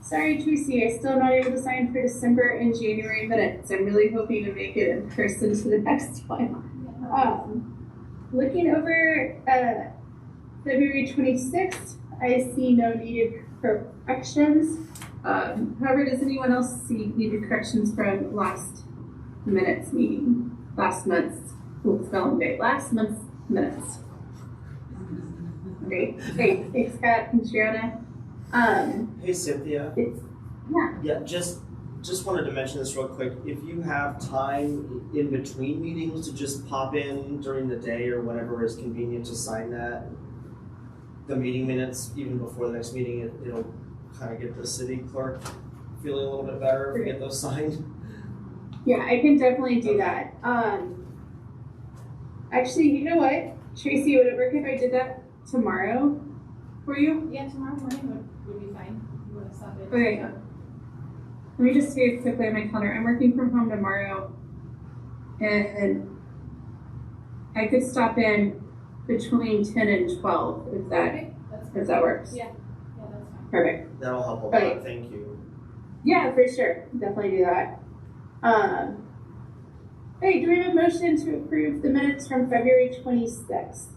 Sorry, Tracy, I'm still not able to sign for December and January minutes. I'm really hoping to make it in person to the next one. Looking over February 26th, I see no needed corrections. However, does anyone else see needed corrections from last month's meeting? Last month's minutes. Great. Thanks, Scott and Shiona. Hey, Cynthia. Yeah, just wanted to mention this real quick. If you have time in between meetings to just pop in during the day or whenever is convenient to sign the meeting minutes, even before the next meeting, it'll kind of get the city clerk feeling a little bit better if we get those signed. Yeah, I can definitely do that. Actually, you know what? Tracy, would it work if I did that tomorrow for you? Yeah, tomorrow morning would be fine. You want to stop it? Okay. Let me just see quickly on my calendar. I'm working from home tomorrow, and I could stop in between 10 and 12 if that works. Yeah, that's fine. Perfect. That'll help a lot. Okay. Thank you. Yeah, for sure. Definitely do that. Hey, do we have a motion to approve the minutes from February 26th?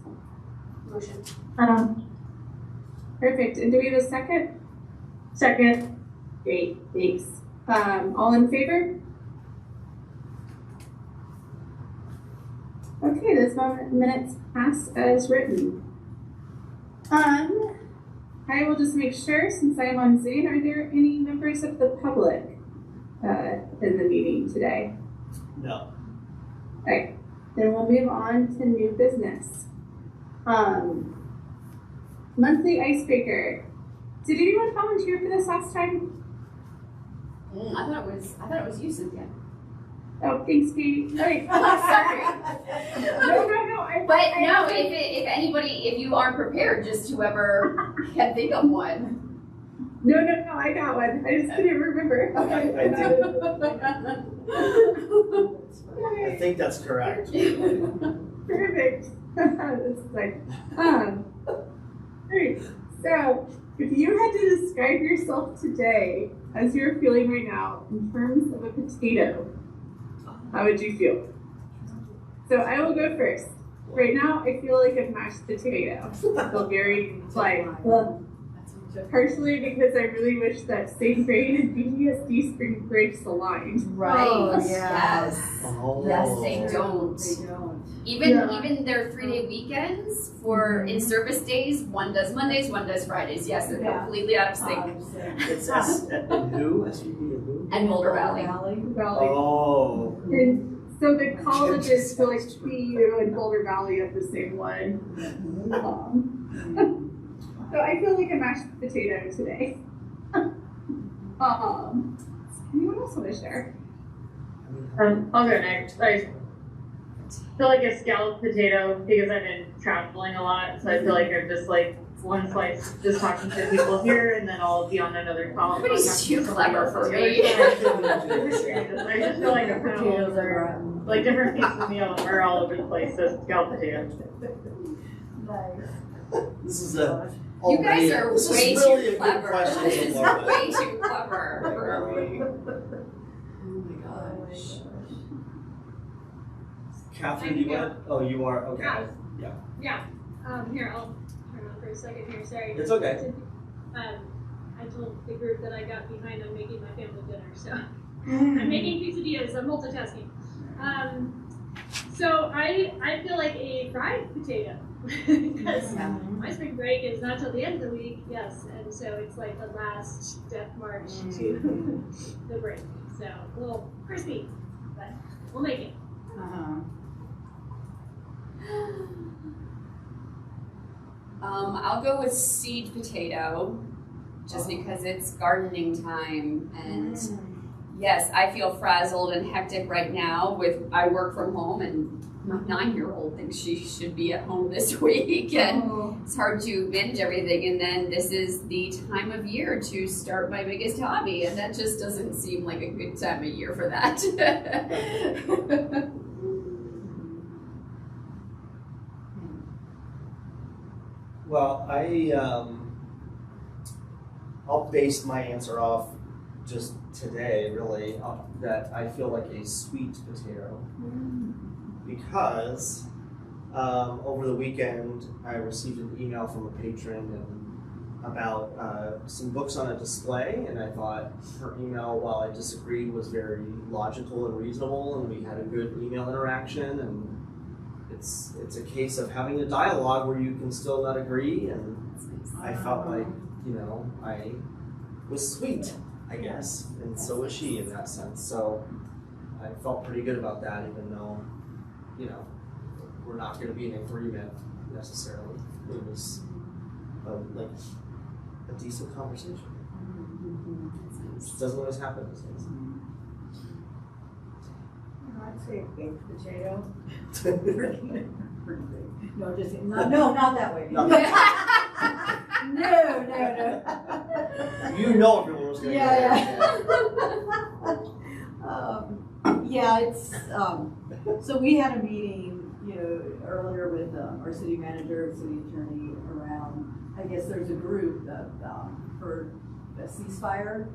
Motion. Perfect. And do we have a second? Second. Great, thanks. All in favor? Okay, those minutes pass as written. I will just make sure, since I'm on Zoom, are there any members of the public in the meeting today? No. Okay, then we'll move on to new business. Monthly icebreaker. Did anyone volunteer for this last time? I thought it was you, Cynthia. Oh, thanks, Katie. Okay. Sorry. No. But no, if you aren't prepared, just whoever can think of one. No, I got one. I just couldn't remember. I think that's correct. Perfect. That's like, Alright, so if you had to describe yourself today as you're feeling right now in terms of a potato, how would you feel? So I will go first. Right now, I feel like a mashed potato. I feel very like, partially because I really wish that sixth grade and BTSD spring breaks aligned. Right. Oh, Yes. Oh. Yes, they don't. They don't. Even their 3-day weekends for in service days, one does Mondays, one does Fridays. Yes, they're completely out of sync. It's and who? SVP and who? And Boulder Valley. Valley. Oh. And so the colleges feel like CU and Boulder Valley have the same one. So I feel like a mashed potato today. Anyone else want to share? I'll go next. I feel like a scalloped potato because I've been traveling a lot, so I feel like I'm just like one slice, just talking to people here, and then I'll be on another call. Everybody's too clever for me. I just feel like I'm kind of all over, like different pieces of meal are all over the place. So scalloped potato. This is a. You guys are This way is really too a good clever. question This to is learn. way too clever. Oh my gosh. Catherine, you want? Oh, you are okay. Yeah. Here, I'll turn on for a second here. Sorry. It's okay. I told the group that I got behind on making my family dinner, so I'm making quesadillas. I'm multitasking. So I feel like a fried potato because my spring break is not till the end of the week. Yes, and so it's like the last death march to the break. So a little crispy, but we'll make it. I'll go with seed potato, just because it's gardening time, and yes, I feel frazzled and hectic right now. I work from home, and my 9-year-old thinks she should be at home this week, and it's hard to manage everything. And then this is the time of year to start my biggest hobby, and that just doesn't seem like a good time of year for that. Well, I'll base my answer off just today, really, that I feel like a sweet potato. Because over the weekend, I received an email from a patron about some books on a display, and I thought her email, while I disagreed, was very logical and reasonable, and we had a good email interaction, and it's a case of having a dialogue where you can still not agree, and I felt like, I was sweet, I guess, and so was she in that sense. So I felt pretty good about that, even though, we're not going to be in agreement necessarily. It was like a decent conversation. It doesn't always happen these days. I'd say a baked potato. No, just no, not that way. No. No. You know everyone was going to Yeah, it's so we had a meeting, earlier with our city manager, city attorney around. I guess there's a group that for a ceasefire,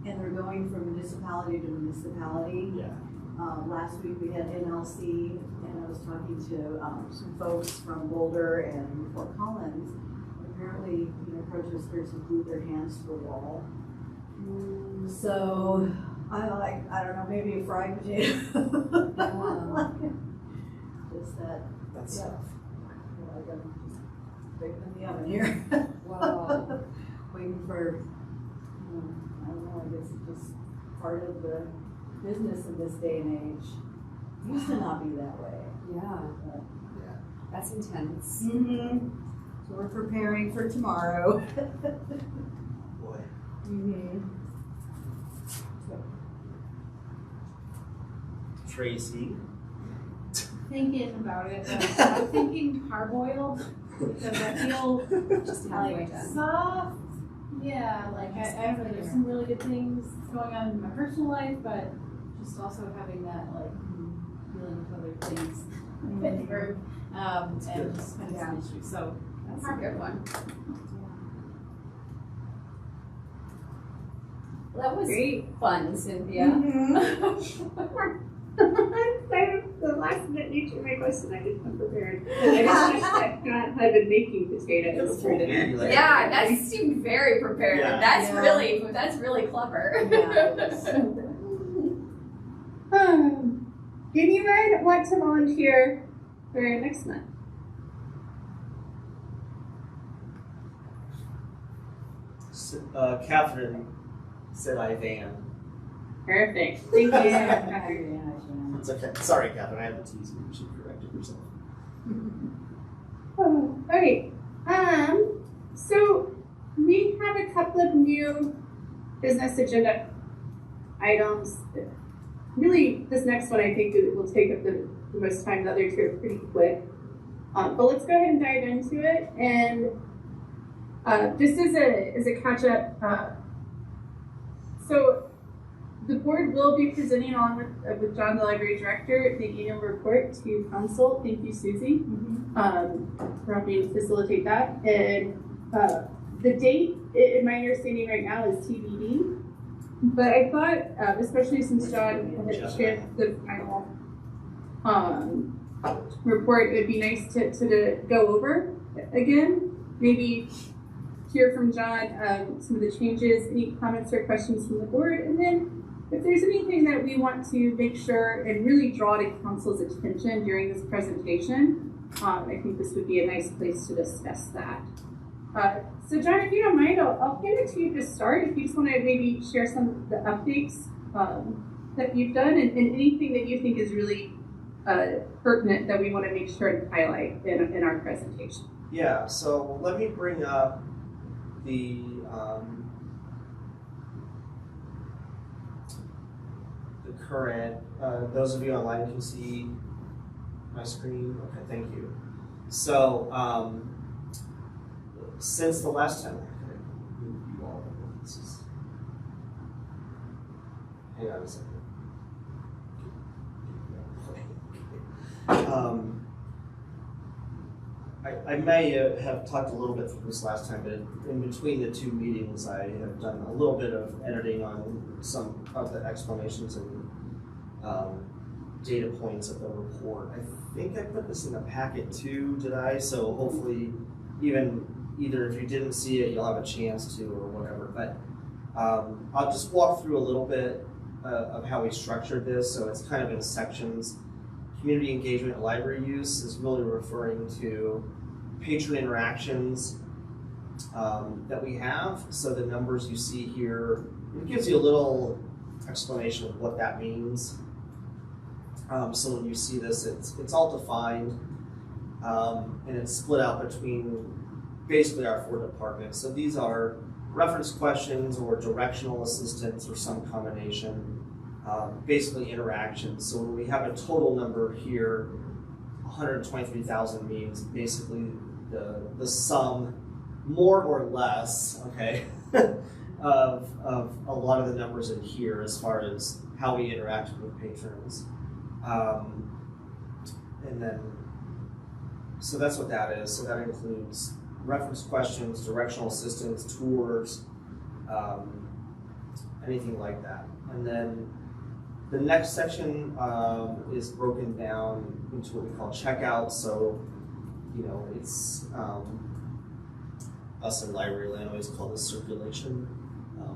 and they're going from municipality to municipality. Yeah. Last week we had NLC, and I was talking to some folks from Boulder and Fort Collins. Apparently, protesters have glued their hands to the wall. So I don't know, maybe a fried potato. Just that. That's tough. I got just bake them in the oven here. Wow. Waiting for, I don't know, I guess it's just part of the business in this day and age. It used to not be that way. Yeah. Yeah. That's intense. Mm-hmm. So we're preparing for tomorrow. Boy. Mm-hmm. Tracy. Thinking about it, I'm thinking parboiled because I feel Just like halfway done. soft. Yeah, like I don't know, there's some really good things going on in my personal life, but just also having that dealing with other things and just kind of some issues. So That's a good one. Well, that was Great. fun, Cynthia. Mm-hmm. The last minute you took my question, I didn't come prepared. I just wish that God had been making potatoes for dinner. Yeah, that seemed very prepared. Yeah. That's Yeah. really clever. Anyone want to volunteer for next month? Catherine said I van. Perfect. Thank you. Catherine. It's okay. Sorry, Catherine. I had to tease you. You should correct it yourself. Oh, all right. So we have a couple of new business agenda items. Really, this next one I think will take up the most time. The other two are pretty quick. But let's go ahead and dive into it. And just as a catch up, so the board will be presenting along with John, the library director, the annual report to council. Thank you, Susie, for helping facilitate that. And the date, in my understanding right now, is TBD. But I thought, especially since John had shared the final report, it would be nice to go over again. Maybe hear from John some of the changes, any comments or questions from the board, and then if there's anything that we want to make sure and really draw to council's attention during this presentation, I think this would be a nice place to discuss that. So John, if you don't mind, I'll hand it to you to start. If you just want to maybe share some of the updates that you've done and anything that you think is really pertinent that we want to make sure to highlight in our presentation. Yeah, so let me bring up the current, those of you online can see my screen. Okay, thank you. So, since the last time, you all, this is, hang on a second. I may have talked a little bit through this last time, but in between the two meetings, I have done a little bit of editing on some of the explanations and data points of the report. I think I put this in the packet too, did I? So hopefully, either if you didn't see it, you'll have a chance to or whatever. But I'll just walk through a little bit of how we structured this. So it's kind of in sections. Community engagement and library use is really referring to patron interactions that we have. So the numbers you see here, it gives you a little explanation of what that means. So when you see this, it's all defined, and it's split out between basically our 4 departments. So these are reference questions or directional assistance or some combination. Basically interactions. So when we have a total number here, 123,000 means basically the sum, more or less, okay, of a lot of the numbers in here as far as how we interact with patrons. And then, so that's what that is. So that includes reference questions, directional assistance, tours, anything like that. And then the next section is broken down into what we call checkouts. So, it's us in library land always call this circulation,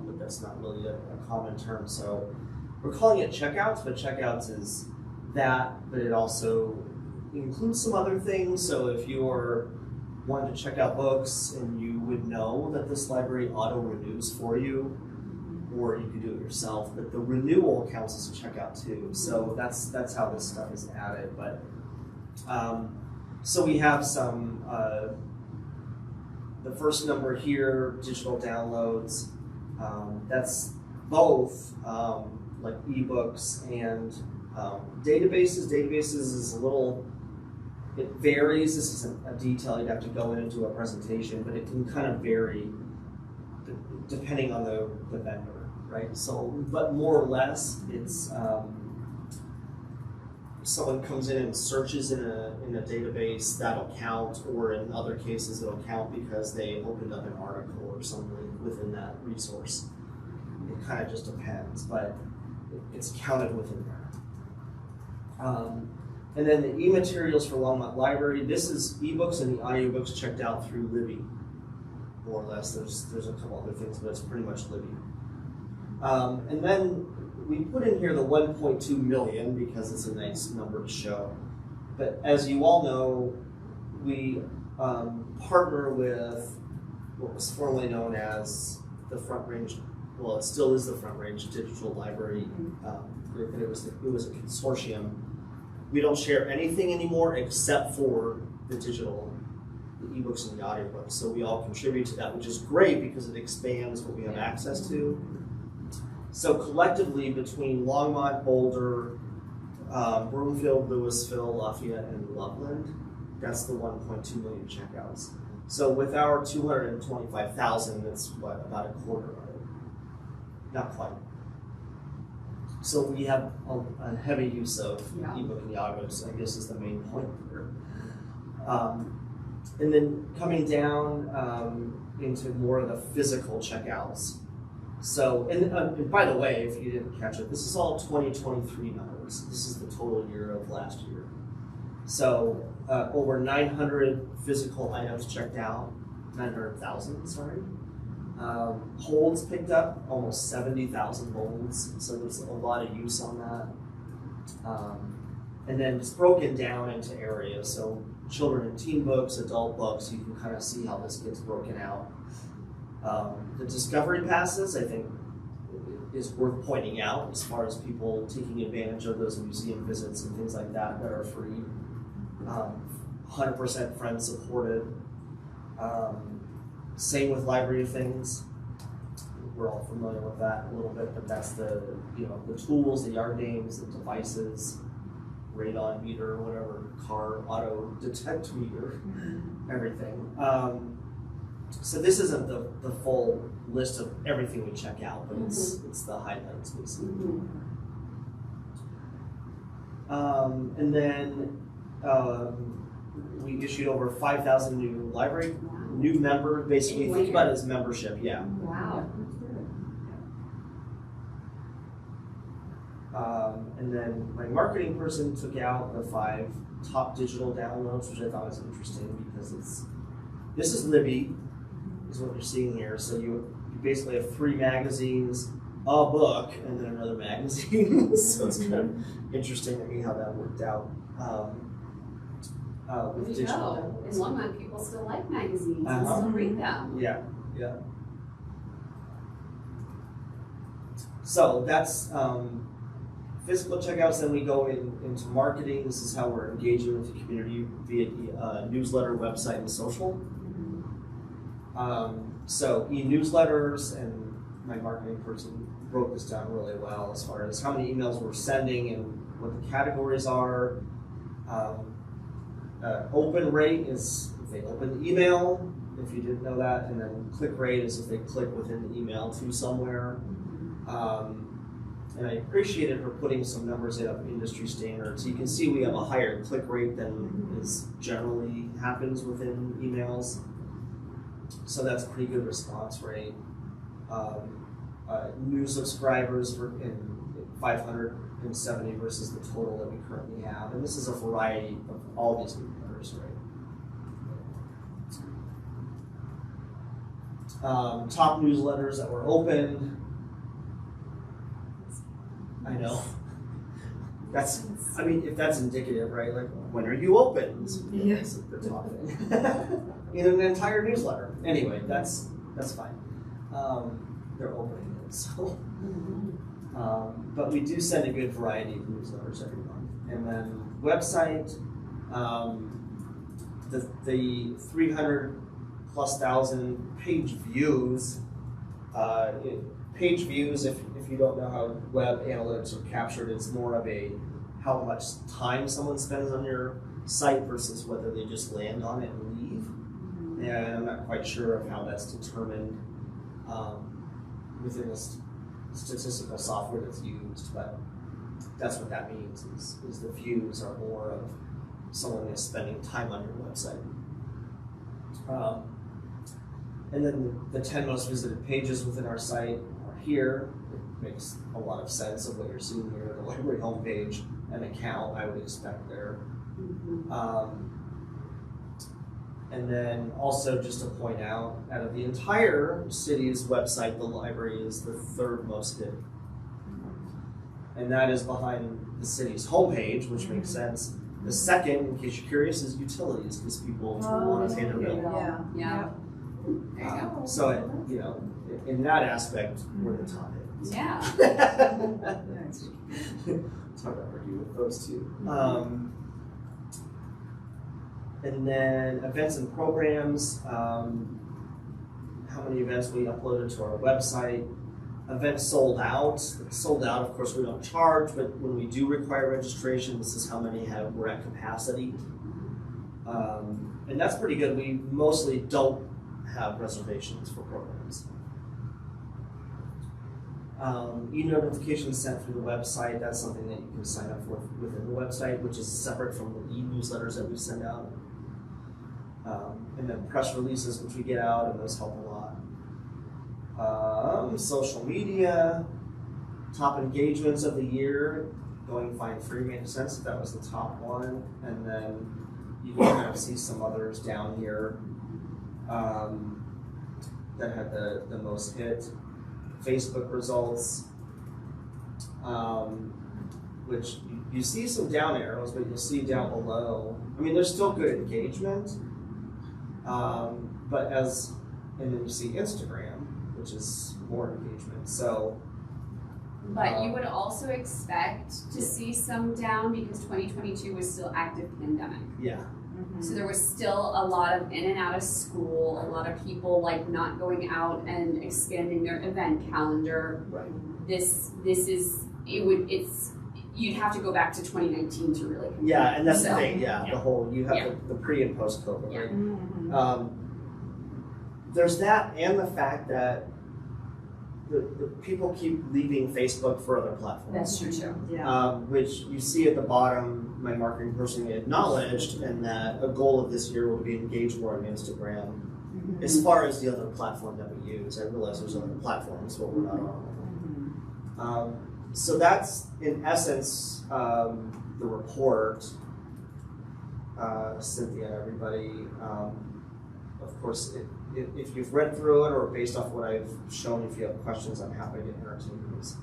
but that's not really a common term. So we're calling it checkouts, but checkouts is that, but it also includes some other things. So if you're wanting to check out books and you would know that this library auto renews for you, or you can do it yourself, but the renewal counts as a checkout too. So that's how this stuff is added. But so we have some, the first number here, digital downloads, that's both like ebooks and databases. Databases is a little, it varies. This isn't a detail you'd have to go into a presentation, but it can kind of vary depending on the vendor. Right, so, but more or less, it's someone comes in and searches in a database, that'll count, or in other cases it'll count because they opened up an article or something within that resource. It kind of just depends, but it's counted within there. And then the e-materials for Longmont Library, this is ebooks and the audiobooks checked out through Libby, more or less. There's a couple other things, but it's pretty much Libby. And then we put in here the 1.2 million because it's a nice number to show. But as you all know, we partner with what was formerly known as the Front Range, well, it still is the Front Range Digital Library group, and it was a consortium. We don't share anything anymore except for the digital, the ebooks and the audiobooks. So we all contribute to that, which is great because it expands what we have access to. So collectively, between Longmont, Boulder, Broomfield, Louisville, Lafayette, and Loveland, that's the 1.2 million checkouts. So with our 225,000, that's what, about a quarter of it? Not quite. So we have a heavy use of ebook and the audiobooks, I guess is the main point here. And then coming down into more of the physical checkouts. So, and by the way, if you didn't catch it, this is all 2023 numbers. This is the total year of last year. So, over 900 physical items checked out, 900,000, sorry. Holds picked up, almost 70,000 holds, so there's a lot of use on that. And then it's broken down into areas, so children and teen books, adult books, you can kind of see how this gets broken out. The discovery passes, I think, is worth pointing out as far as people taking advantage of those museum visits and things like that that are free. 100% friend supported. Same with library of things. We're all familiar with that a little bit, but that's the tools, the yard names, the devices, radon meter, whatever, car auto detect meter, everything. So this isn't the full list of everything we check out, but it's the highlights basically. And then we issued over 5,000 new library, new member, basically, think about it as membership, yeah. Wow. And then my marketing person took out the 5 top digital downloads, which I thought was interesting because this is Libby, is what you're seeing here. So you basically have 3 magazines, a book, and then another magazine. So it's kind of interesting to me how that worked out with digital downloads. In Longmont, people still like magazines and still read them. Yeah. So that's physical checkouts. Then we go into marketing. This is how we're engaging with the community via newsletter, website, and social. So e-newsletters, and my marketing person broke this down really well as far as how many emails we're sending and what the categories are. Open rate is if they open the email, if you didn't know that, and then click rate is if they click within the email to somewhere. And I appreciated her putting some numbers in of industry standards. You can see we have a higher click rate than is generally happens within emails. So that's a pretty good response rate. New subscribers for in 570 versus the total that we currently have. And this is a variety of all these newsletters, right? Top newsletters that were opened. I know. If that's indicative, right? Like, when are you open? Yes, the top thing. In an entire newsletter. Anyway, that's fine. They're opening it, so. But we do send a good variety of newsletters every month. And then website, the 300,000+ page views. Page views, if you don't know how web analytics are captured, it's more of a how much time someone spends on your site versus whether they just land on it and leave. And I'm not quite sure of how that's determined within this statistical software that's used, but that's what that means, is the views are more of someone is spending time on your website. And then the 10 most visited pages within our site are here. It makes a lot of sense of what you're seeing here. The library homepage, an account I would expect there. And then also just to point out, out of the entire city's website, the library is the 3rd most hit. And that is behind the city's homepage, which makes sense. The second, in case you're curious, is utilities, because people want to pay their bill. Yeah. There you go. So, in that aspect, we're the top hit. Yeah. It's hard to argue with those two. And then events and programs, how many events we uploaded to our website. Events sold out. Sold out, of course, we don't charge, but when we do require registration, this is how many we're at capacity. And that's pretty good. We mostly don't have reservations for programs. E-notifications sent through the website, that's something that you can sign up for within the website, which is separate from the e-newsletters that we send out. And then press releases, which we get out, and those help a lot. Social media, top engagements of the year, going Find Free made sense if that was the top one. And then you can kind of see some others down here that had the most hit. Facebook results, which you see some down arrows, but you'll see down below. I mean, there's still good engagement, and then you see Instagram, which is more engagement. So, but you would also expect to see some down because 2022 was still active pandemic. Yeah. So there was still a lot of in and out of school, a lot of people like not going out and expanding their event calendar. Right. You'd have to go back to 2019 to really compare. Yeah, and that's the thing, the whole, you have the pre and post COVID, Yeah. right? There's that and the fact that the people keep leaving Facebook for other platforms. That's true too. Yeah. Which you see at the bottom, my marketing person acknowledged, and that a goal of this year will be engage more on Instagram. As far as the other platform that we use, I realize there's other platforms, but we're not on. So that's in essence the report. Cynthia and everybody. Of course, if you've read through it or based off what I've shown, if you have questions, I'm happy to entertain these.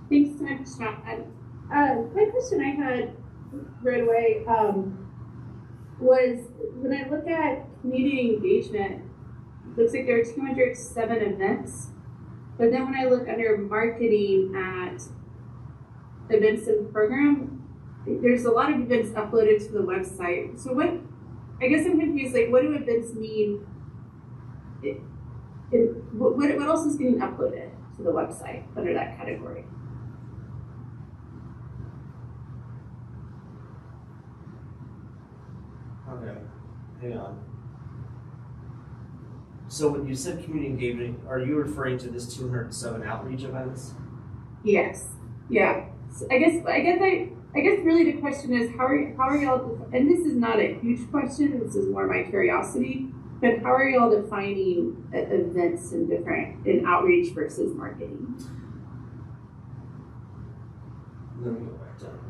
Thanks so much, Sean. My question I had right away was when I look at community engagement, it looks like there are 207 events. But then when I look under marketing at events and program, there's a lot of events uploaded to the website. So I guess I'm confused, like what do events mean? What else is getting uploaded to the website under that category? Okay, hang on. So when you said community engagement, are you referring to this 207 outreach events? Yes. Yeah. So I guess really the question is how are y'all, and this is not a huge question, this is more my curiosity, but how are y'all defining events in outreach versus marketing? Let me go back down to marketing.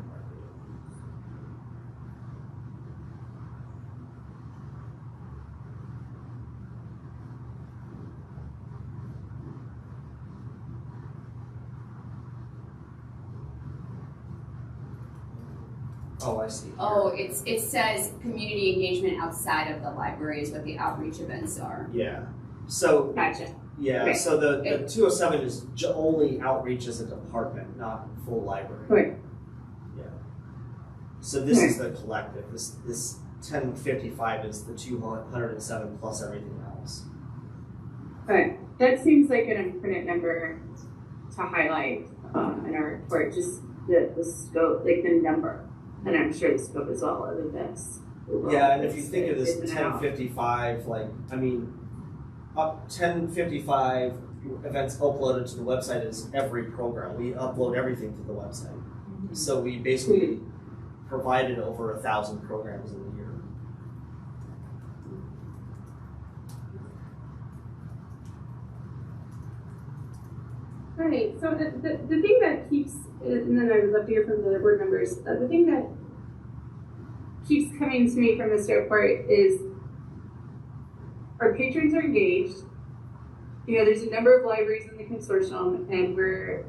Oh, I see. Here. Oh, it says community engagement outside of the library is what the outreach events are. Yeah. So. Gotcha. Yeah. Okay. So the 207 is only outreach as a department, not full library. Right. Yeah. So this is the collective. This 1055 is the 207 plus everything else. Right. That seems like an important number to highlight in our report. Just the scope, like the number. And I'm sure the scope as well of events. Yeah, and if you think of this 1055, like, I mean, up 1055 events uploaded to the website is every program. We upload everything to the website. Mm-hmm. So we basically provided over 1,000 programs in a year. Right. So the thing that keeps, and then I would love to hear from the other board members, the thing that keeps coming to me from this report is our patrons are engaged. You know, there's a number of libraries in the consortium, and we're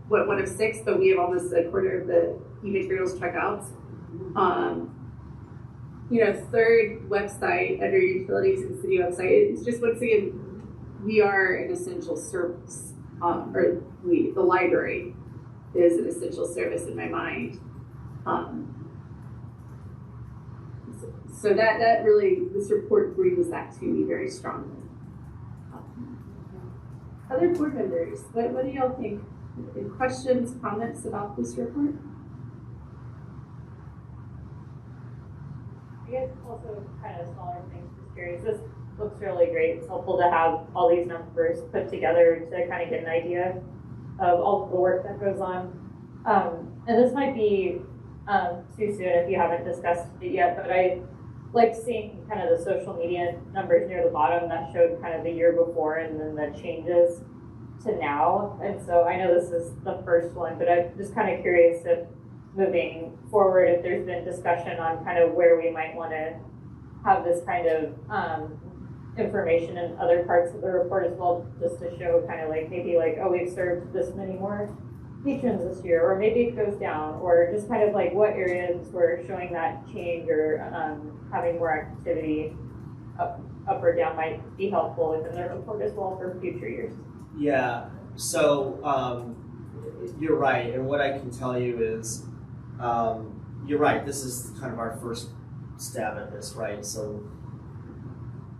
one of 6, but we have almost a quarter of the e-materials checkouts. You know, 3rd website under utilities and city website. It's just once again, we are an essential service, the library is an essential service in my mind. So that really, this report brings that to me very strongly. Other board members, what do y'all think? Any questions, comments about this report? I guess also kind of smaller things, just curious. This looks really great. It's helpful to have all these numbers put together to kind of get an idea of all the work that goes on. And this might be too soon if you haven't discussed it yet, but I like seeing kind of the social media numbers near the bottom that showed kind of the year before and then the changes to now. And so I know this is the first one, but I'm just kind of curious if moving forward, if there's been discussion on kind of where we might want to have this kind of information in other parts of the report as well, just to show kind of like maybe like, oh, we've served this many more patrons this year, or maybe it goes down, or just kind of like what areas we're showing that change or having more activity up or down might be helpful within the report as well for future years. Yeah, so you're right, and what I can tell you is you're right, this is kind of our first stab at this, right? So,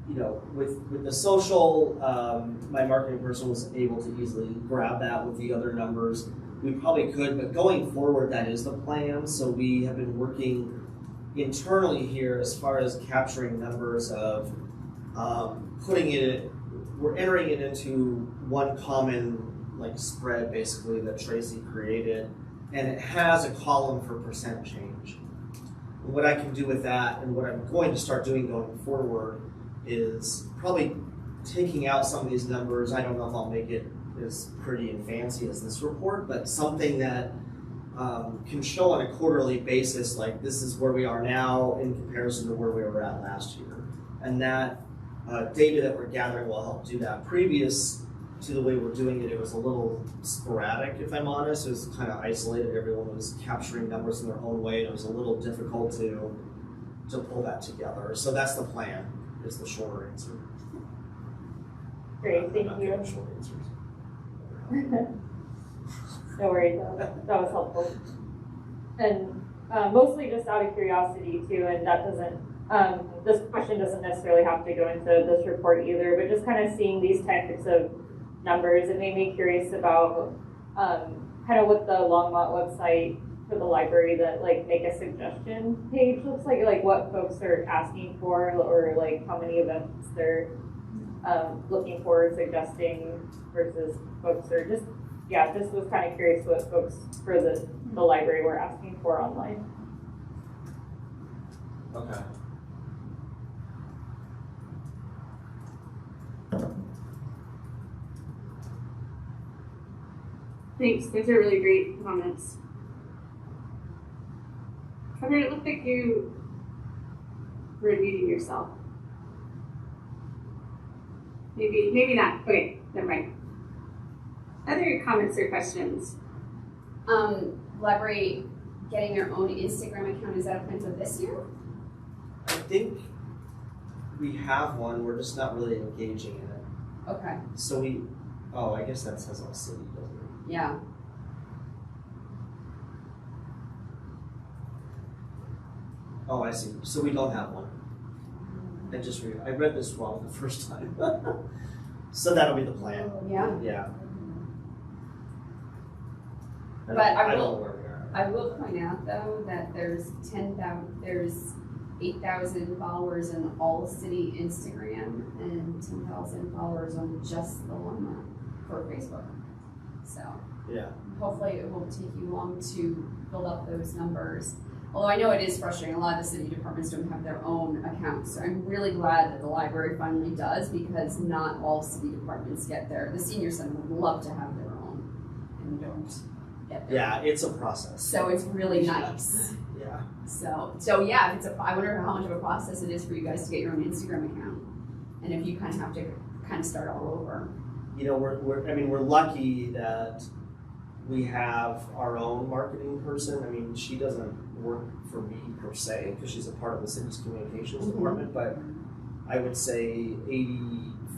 you know, with the social, my marketing person was able to easily grab that with the other numbers. We probably could, but going forward, that is the plan. So we have been working internally here as far as capturing numbers of putting it we're entering it into one common like spread basically that Tracy created, and it has a column for percent change. And what I can do with that, and what I'm going to start doing going forward, is probably taking out some of these numbers. I don't know if I'll make it as pretty and fancy as this report, but something that can show on a quarterly basis, like this is where we are now in comparison to where we were at last year. And that data that we're gathering will help do that. Previous to the way we're doing it, it was a little sporadic, if I'm honest. It was kind of isolated. Everyone was capturing numbers in their own way, and it was a little difficult to pull that together. So that's the plan, is the shorter answer. Great, thank you. Short answers. No worries, that was helpful. And mostly just out of curiosity too, and that doesn't, this question doesn't necessarily have to go into this report either, but just kind of seeing these types of numbers, it made me curious about kind of what the Longmont website for the library that like make a suggestion page looks like what folks are asking for, or like how many events they're looking for, suggesting versus folks are just was kind of curious what folks for the library were asking for online. Okay. Thanks, those are really great comments. Heather, it looked like you were muting yourself. Maybe not. Okay, never mind. Other comments or questions? Library getting their own Instagram account, is that a plan for this year? I think we have one, we're just not really engaging in it. Okay. So I guess that says all city, doesn't it? Yeah. Oh, I see. So we don't have one. I read this wrong the first time. So that'll be the plan. Yeah. Yeah. But I don't know where we are. I will point out though that there's 8,000 followers on all city Instagram and 10,000 followers on just the Longmont for Facebook. So Yeah. hopefully it won't take you long to build up those numbers. Although I know it is frustrating, a lot of the city departments don't have their own accounts. So I'm really glad that the library finally does, because not all city departments get there. The senior center would love to have their own and don't get there. Yeah, it's a process. So it's really nice. Yeah. So yeah, I wonder how much of a process it is for you guys to get your own Instagram account, and if you kind of have to kind of start all over. You know, we're lucky that we have our own marketing person. I mean, she doesn't work for me per se because she's a part of the city's communications department, but I would say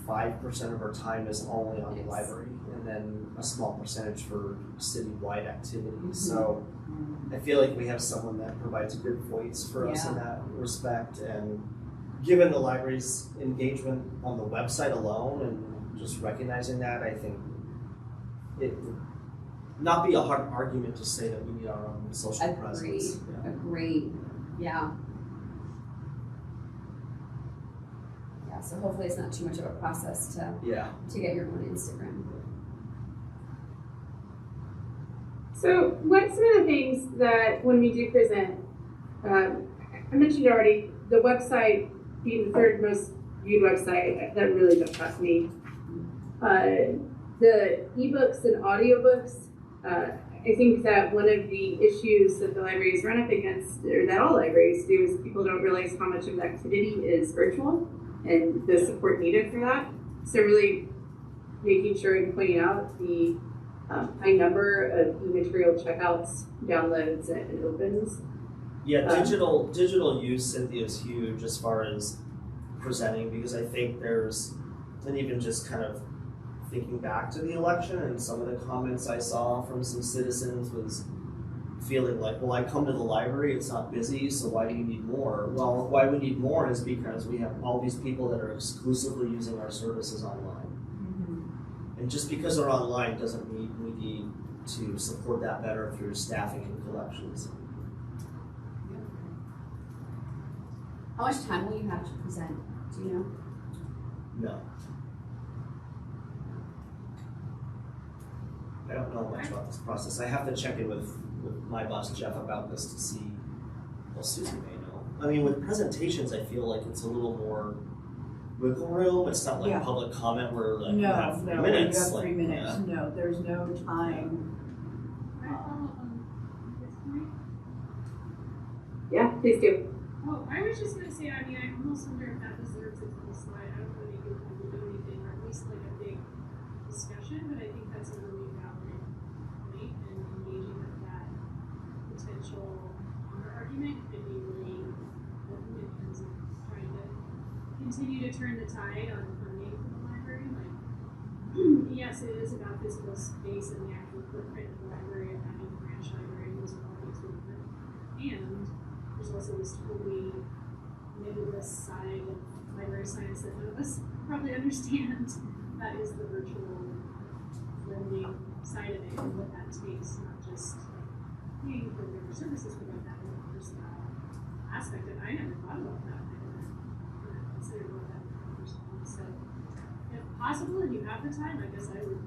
85% of her time is only on the library, and then a small percentage for citywide activities. So I feel like we have someone that provides a good voice for us in that respect, and given the library's engagement on the website alone and just recognizing that, I think it would not be a hard argument to say that we need our own social presence. Agreed. Yeah. Yeah, so hopefully it's not too much of a process to get your own Instagram. So what's some of the things that when we do present, I mentioned already, the website being the third most viewed website, that really impressed me. The ebooks and audiobooks, I think that one of the issues that the libraries run up against, or that all libraries do, is people don't realize how much of the activity is virtual and the support needed for that. So really making sure and pointing out the high number of e-material checkouts, downloads, and opens. Yeah, digital use, Cynthia, is huge as far as presenting, because I think and even just kind of thinking back to the election, and some of the comments I saw from some citizens was feeling like, well, I come to the library, it's not busy, so why do you need more? Well, why we need more is because we have all these people that are exclusively using our services online. And just because they're online doesn't mean we need to support that better through staffing and collections. How much time will you have to present? Do you know? No. I don't know much about this process. I have to check in with my boss Jeff about this to see. Well, Susie may know. I mean, with presentations, I feel like it's a little more wiggle room. It's not like Yeah. public comment where like you No, have 3 no, minutes. you have like, 3 minutes, yeah. no, there's no time. Can I follow up on this point? Yeah, please do. Oh, I was just gonna say, I mean, I almost wonder if that deserves its own slide. I don't know that you can do anything, or at least like a big discussion, but I think that's a really valid point, and engaging with that potential counter-argument could be really important in terms of trying to continue to turn the tide on funding for the library. Like, yes, it is about physical space and the actual footprint of the library and having a branch library, and those are all things we want. And there's also this totally nebulous side of library science that none of us probably understand. That is the virtual lending side of it and what that takes, not just like paying for whatever services provide that, but there's that aspect of I never thought about that. I never considered what that would be. So if possible and you have the time, I guess I would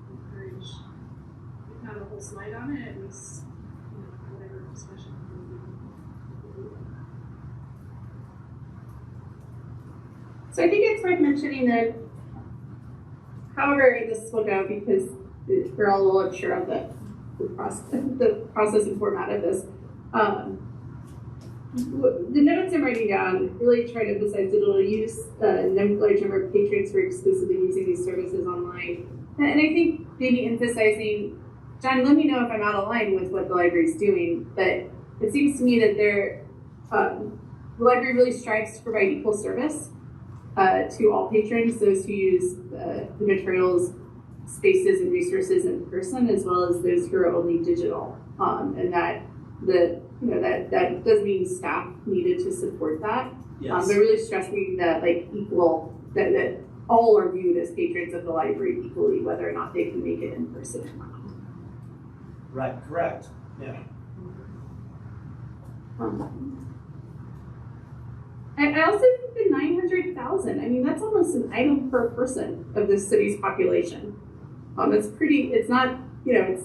encourage, if not a whole slide on it, at least whatever discussion we do. So I think it's worth mentioning that however this will go, because we're all a little unsure of the process and format of this. The notes I'm writing down really try to emphasize digital use, large number of patrons for exclusively using these services online. And I think maybe emphasizing, John, let me know if I'm out of line with what the library's doing, but it seems to me that the library really strives to provide equal service to all patrons, those who use the materials, spaces, and resources in person, as well as those who are only digital. And that that does mean staff needed to support that. Yes. But really stressing that equal, that all are viewed as patrons of the library equally, whether or not they can make it in person or not. Right. Correct. Yeah. I also think the 900,000, I mean, that's almost an item per person of the city's population. It's pretty, it's not, it's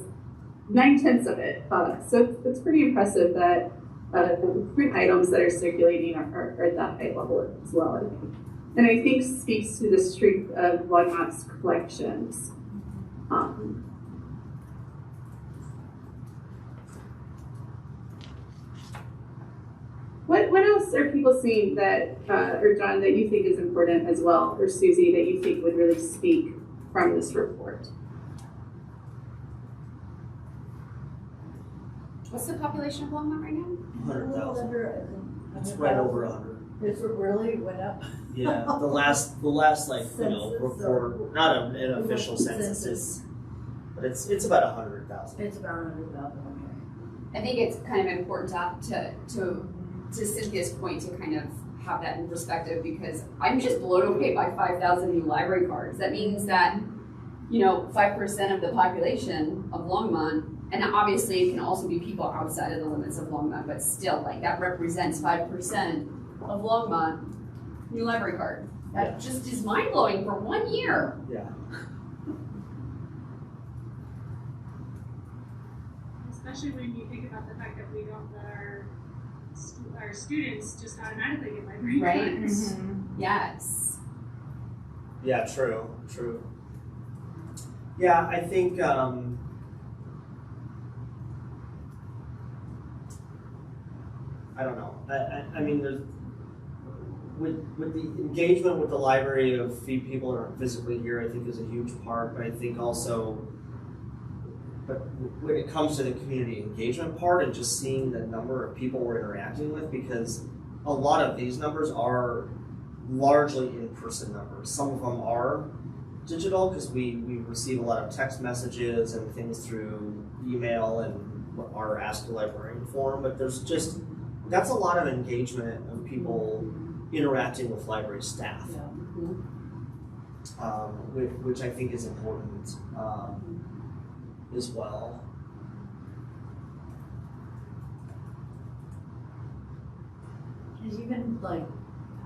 9/10 of it. So it's pretty impressive that the print items that are circulating are at that high level as well, I think. And I think speaks to the strength of Longmont's collections. What else are people seeing that, or John, that you think is important as well, or Susie, that you think would really speak from this report? What's the population of Longmont right now? 100,000. It's right over 100. It's really went up. Yeah, the last Census report, not an official census, but it's about 100,000. It's about 100,000. I think it's kind of important to Cynthia's point to kind of have that in perspective, because I'm just blown away by 5,000 new library cards. That means that 5% of the population of Longmont, and obviously it can also be people outside of the limits of Longmont, but still, that represents 5% of Longmont new library card. That just is mind blowing for 1 year. Yeah. Especially when you think about the fact that we don't let our students just automatically get library Right. cards. Mm-hmm. Yes. Yeah. True. Yeah, I think. I don't know. I mean, there's with the engagement with the library of people that aren't physically here, I think is a huge part. But I think also, but when it comes to the community engagement part and just seeing the number of people we're interacting with, because a lot of these numbers are largely in-person numbers. Some of them are digital because we receive a lot of text messages and things through email and our Ask a Librarian form, but that's a lot of engagement of people interacting with library staff, which I think is important as well. And even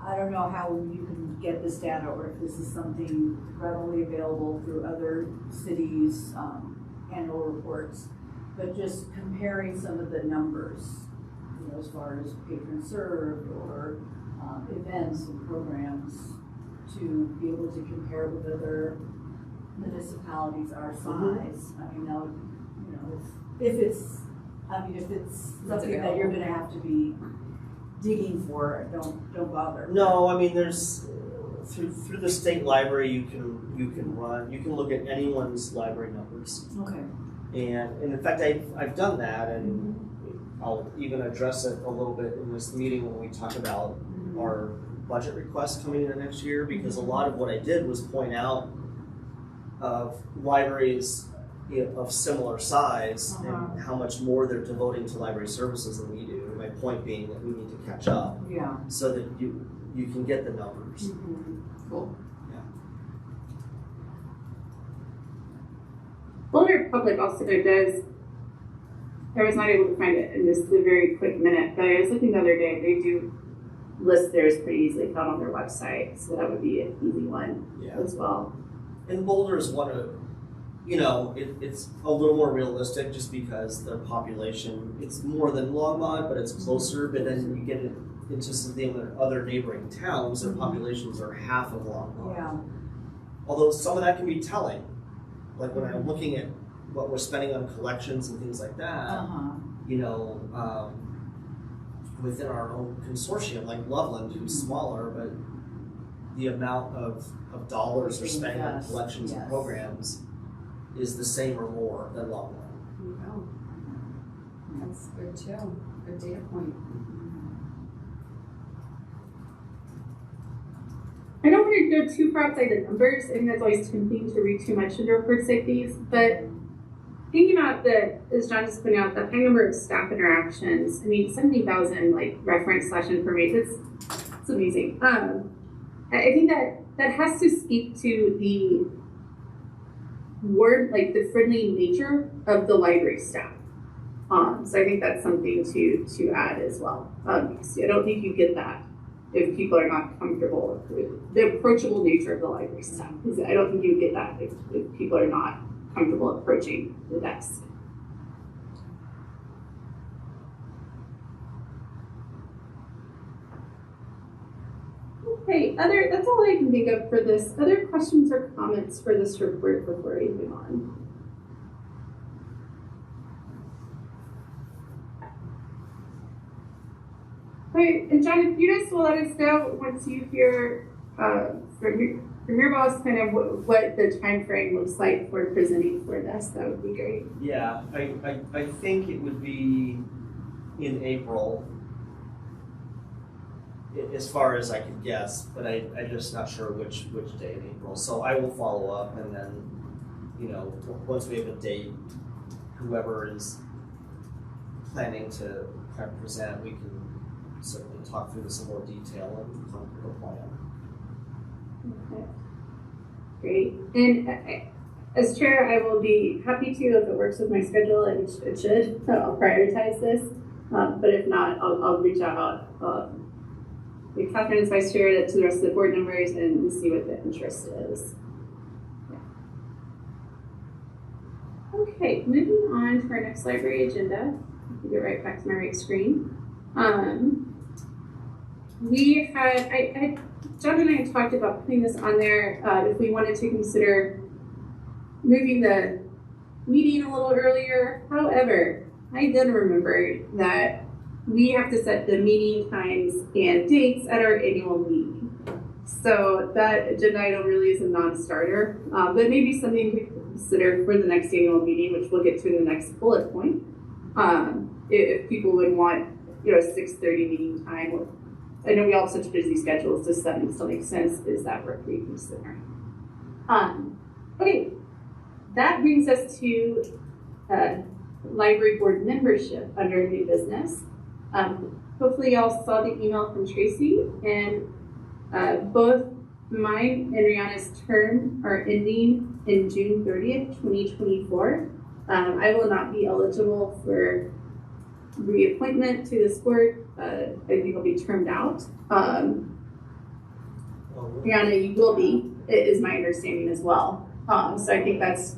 I don't know how you can get this data or if this is something readily available through other cities, annual reports, but just comparing some of the numbers, as far as patron served or events and programs, to be able to compare with other municipalities our size. I mean, now, if it's something that you're gonna have to be digging for, don't bother. No, I mean, there's through the state library, you can look at anyone's library numbers. Okay. And in fact, I've done that, and I'll even address it a little bit in this meeting when we talk about our budget requests coming in next year, because a lot of what I did was point out of libraries of similar size and how much more they're devoting to library services than we do. My point being that we need to catch up, so that you can get the numbers. Cool. Boulder Public also does, I was not able to find it in just a very quick minute, but I was looking the other day, they do list theirs pretty easily found on their website, so that would be an easy one as well. And Boulder is one of, it's a little more realistic just because their population, it's more than Longmont, but it's closer, but then you get into some of the other neighboring towns, their populations are half of Longmont. Yeah. Although some of that can be telling. Like when I'm looking at what we're spending on collections and things like that, within our own consortium, like Loveland, who's smaller, but the amount of dollars we're spending on collections and programs is the same or more than Longmont. Wow. That's good too. Good data point. I don't want to go too far outside the numbers. I think that's always tempting to read too much into reports like these. But thinking about as John just pointed out, the high number of staff interactions. I mean, 70,000 reference/information. It's amazing. I think that has to speak to the the friendly nature of the library staff. So I think that's something to add as well. Because I don't think you get that if people are not comfortable with the approachable nature of the library staff. Because I don't think you get that if people are not comfortable approaching the desk. Okay, that's all I can think of for this. Other questions or comments for this report before we move on? Okay, and John, if you just will let us know once you hear from your boss kind of what the time frame looks like for presenting for this, that would be great. Yeah, I think it would be in April, as far as I could guess, but I'm just not sure which day in April. So I will follow up, and then, once we have a date, whoever is planning to kind of present, we can certainly talk through this in more detail and come to a plan. Okay. Great. And as chair, I will be happy to, if it works with my schedule, and it should, I'll prioritize this. But if not, I'll reach out with Catherine as vice chair to the rest of the board members and see what the interest is. Yeah. Okay, moving on to our next library agenda. I'll get right back to my right screen. We had, John and I talked about putting this on there if we wanted to consider moving the meeting a little earlier. However, I then remembered that we have to set the meeting times and dates at our annual meeting. So that agenda item really is a non-starter, but maybe something to consider for the next annual meeting, which we'll get to in the next bullet point. If people would want, a 6:30 meeting time. I know we all have such busy schedules, does 7 still make sense? Is that worth reconsidering? Okay, that brings us to library board membership under new business. Hopefully y'all saw the email from Tracy, and both mine and Rihanna's term are ending in June 30th, 2024. I will not be eligible for reappointment to this board. I think I'll be termed out. Rihanna, you will be, it is my understanding as well. So I think that's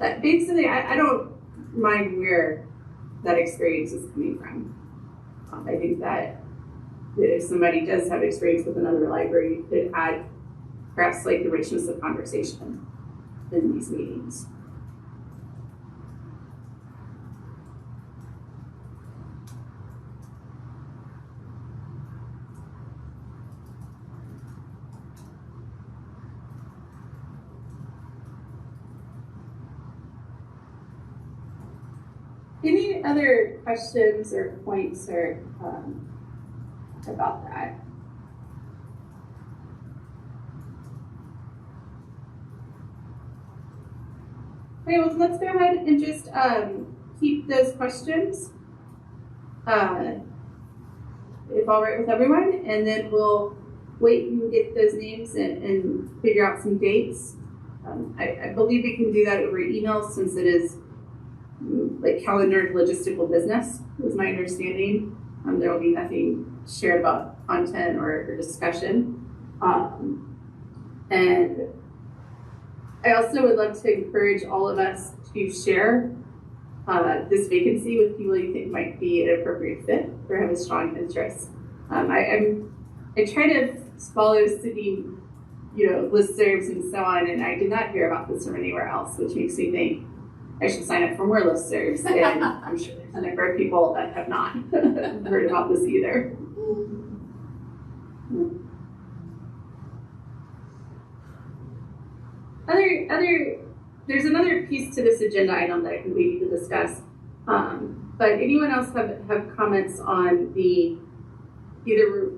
that basically, I don't mind where that experience is coming from. I think that if somebody does have experience with another library, it could add perhaps like the richness of conversation in these meetings. Any other questions or points or about that? Okay, well, let's go ahead and just keep those questions, if all right with everyone, and then we'll wait and get those names and figure out some dates. I believe we can do that over email since it is like calendared logistical business, is my understanding. There will be nothing shared about content or discussion. And I also would love to encourage all of us to share this vacancy with people you think might be an appropriate fit or have a strong interest. I try to follow city, listservs and so on, and I did not hear about this from anywhere else, which makes me think I should sign up for more listservs. And I'm sure there's a number of people that have not heard about this either. There's another piece to this agenda item that I think we need to discuss. But anyone else have comments on the either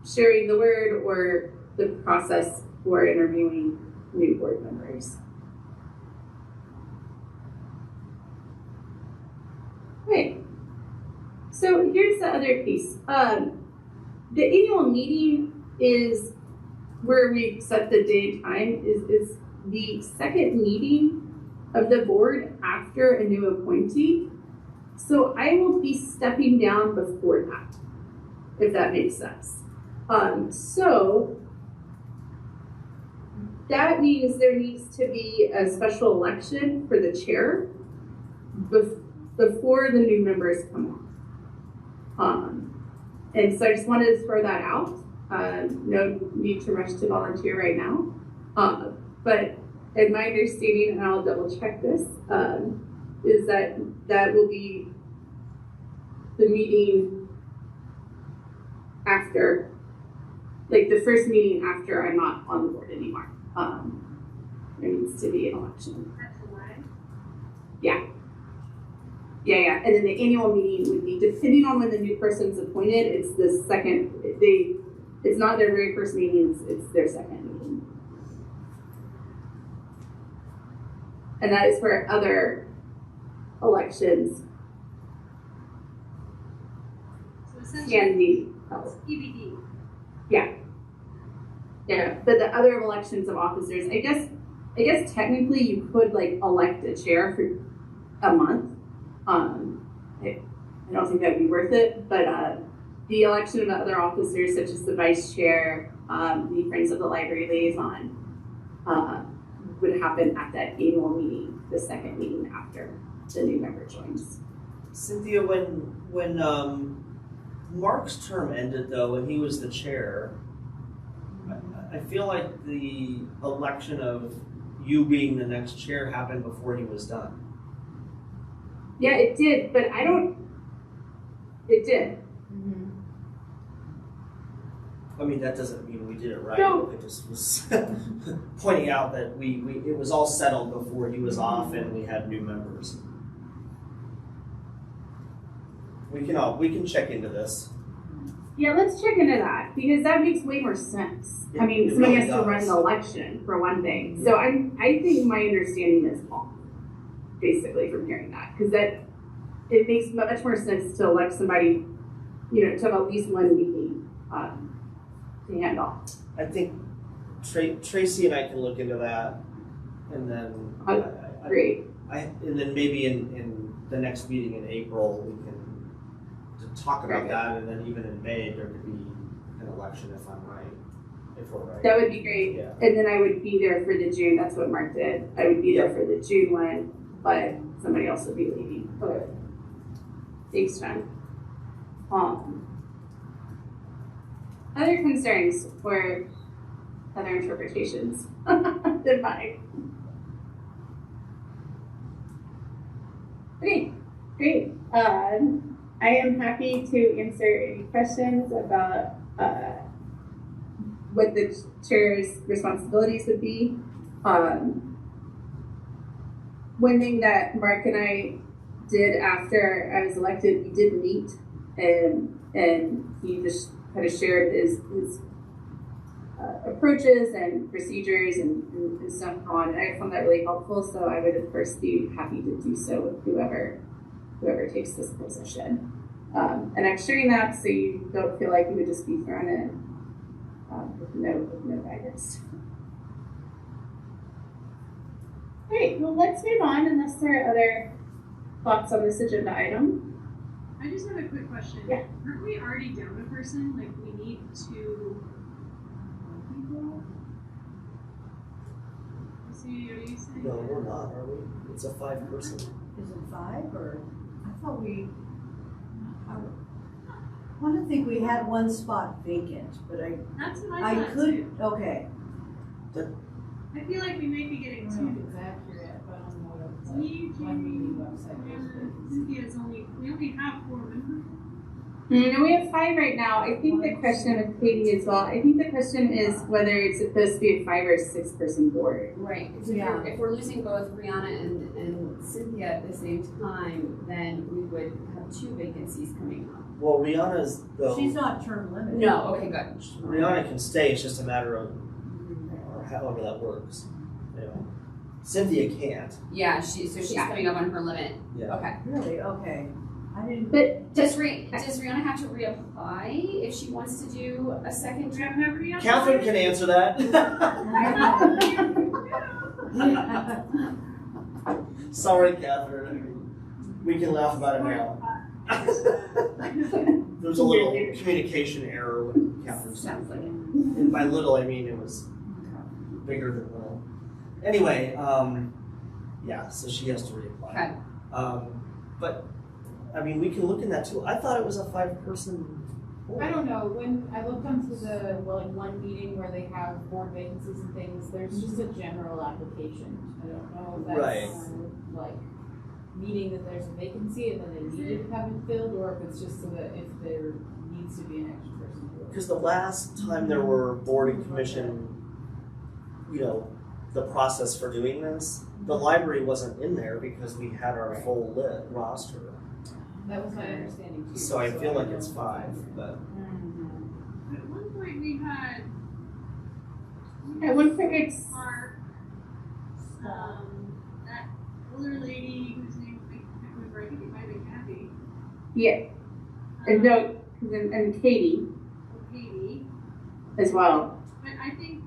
sharing the word or the process for interviewing new board members? Okay, so here's the other piece. The annual meeting is where we set the day and time, is the second meeting of the board after a new appointee. So I will be stepping down before that, if that makes sense. So that means there needs to be a special election for the chair before the new members come on. And so I just wanted to throw that out. No need to rush to volunteer right now. But in my understanding, and I'll double check this, is that will be the meeting after, like the first meeting after I'm not on the board anymore. There needs to be an election. Yeah. Yeah. And then the annual meeting would be, depending on when the new person's appointed, it's the second, it's not their very first meeting, it's their second meeting. And that is where other elections can be held. EBD. Yeah. But the other elections of officers, I guess technically you could like elect a chair for a month. I don't think that would be worth it, but the election of the other officers, such as the vice chair, the Friends of the Library liaison, would happen at that annual meeting, the second meeting after the new member joins. Cynthia, when Mark's term ended though, and he was the chair, I feel like the election of you being the next chair happened before he was done. Yeah, it did, but it did. Mm-hmm. I mean, that doesn't mean we did it right. No. I just was pointing out that it was all settled before he was off and we had new members. We can check into this. Yeah, let's check into that because that makes way more sense. I mean, somebody has to run the election for one thing. So I think my understanding is off, basically, from hearing that, because it makes much more sense to elect somebody, to have at least one meeting to hand off. I think Tracy and I can look into that, and then Great. And then maybe in the next meeting in April we can talk about that, and then even in May there could be an election if I'm right. if we're right. That would be great. Yeah. And then I would be there for the June, that's what Mark did. I would be there for the June one, but somebody else would be leaving. Okay. Thanks, John. Other concerns or other interpretations than mine? Okay, great. I am happy to answer any questions about what the chair's responsibilities would be. One thing that Mark and I did after I was elected, we did meet, and he just kind of shared his approaches and procedures and stuff on. And I found that really helpful, so I would of course be happy to do so with whoever takes this position. And I'm sharing that so you don't feel like you would just be thrown in with no guidance. Great, well let's move on unless there are other thoughts on this agenda item. I just have a quick question. Yeah. Aren't we already down a person? Like, we need 2 people? See, are you saying? No, we're not, are we? It's a 5-person. Is it 5 or, I thought I want to think we had 1 spot vacant, but That's what I thought could, too. okay. I feel like we may be getting I don't 2. know if it's accurate, but on the website, You one meeting website, there's vacancies. Cynthia's we only have 4 members. And we have 5 right now. I think the question with Katie as well, I think the question is whether it's supposed to be a 5 or 6-person board. Right, because Yeah. if we're losing both Brianna and Cynthia at the same time, then we would have 2 vacancies coming up. Well, Rihanna's, though, She's not term limited. No, okay, good. Rihanna can stay, it's just a matter of or however that works. You know. Cynthia can't. Yeah, she's coming up on her limit. Yeah. Okay. Really? Okay. I didn't. But Does Rihanna have to reapply if she wants to do a second term? Catherine can answer that. Sorry, Catherine. We can laugh about it now. There was a little communication error with Catherine. Sounds like it. And by little, I mean it was bigger than little. Anyway, yeah, so she has to reapply. Okay. But, I mean, we can look in that too. I thought it was a 5-person board. I don't know, when I looked onto the, one meeting where they have board vacancies and things, there's just a general application. I don't know if that's meaning that there's a vacancy and then they need to have it filled, or if it's just so that if there needs to be an extra person. Because the last time there were board and commission, the process for doing this, the library wasn't in there because we had our full lit roster. That was my understanding too. So I feel like it's 5, but. At one point we had at one point it's our, that older lady whose name I can't remember, I think it might have been Kathy. yeah, and no, and Katie Katie. as well. But I think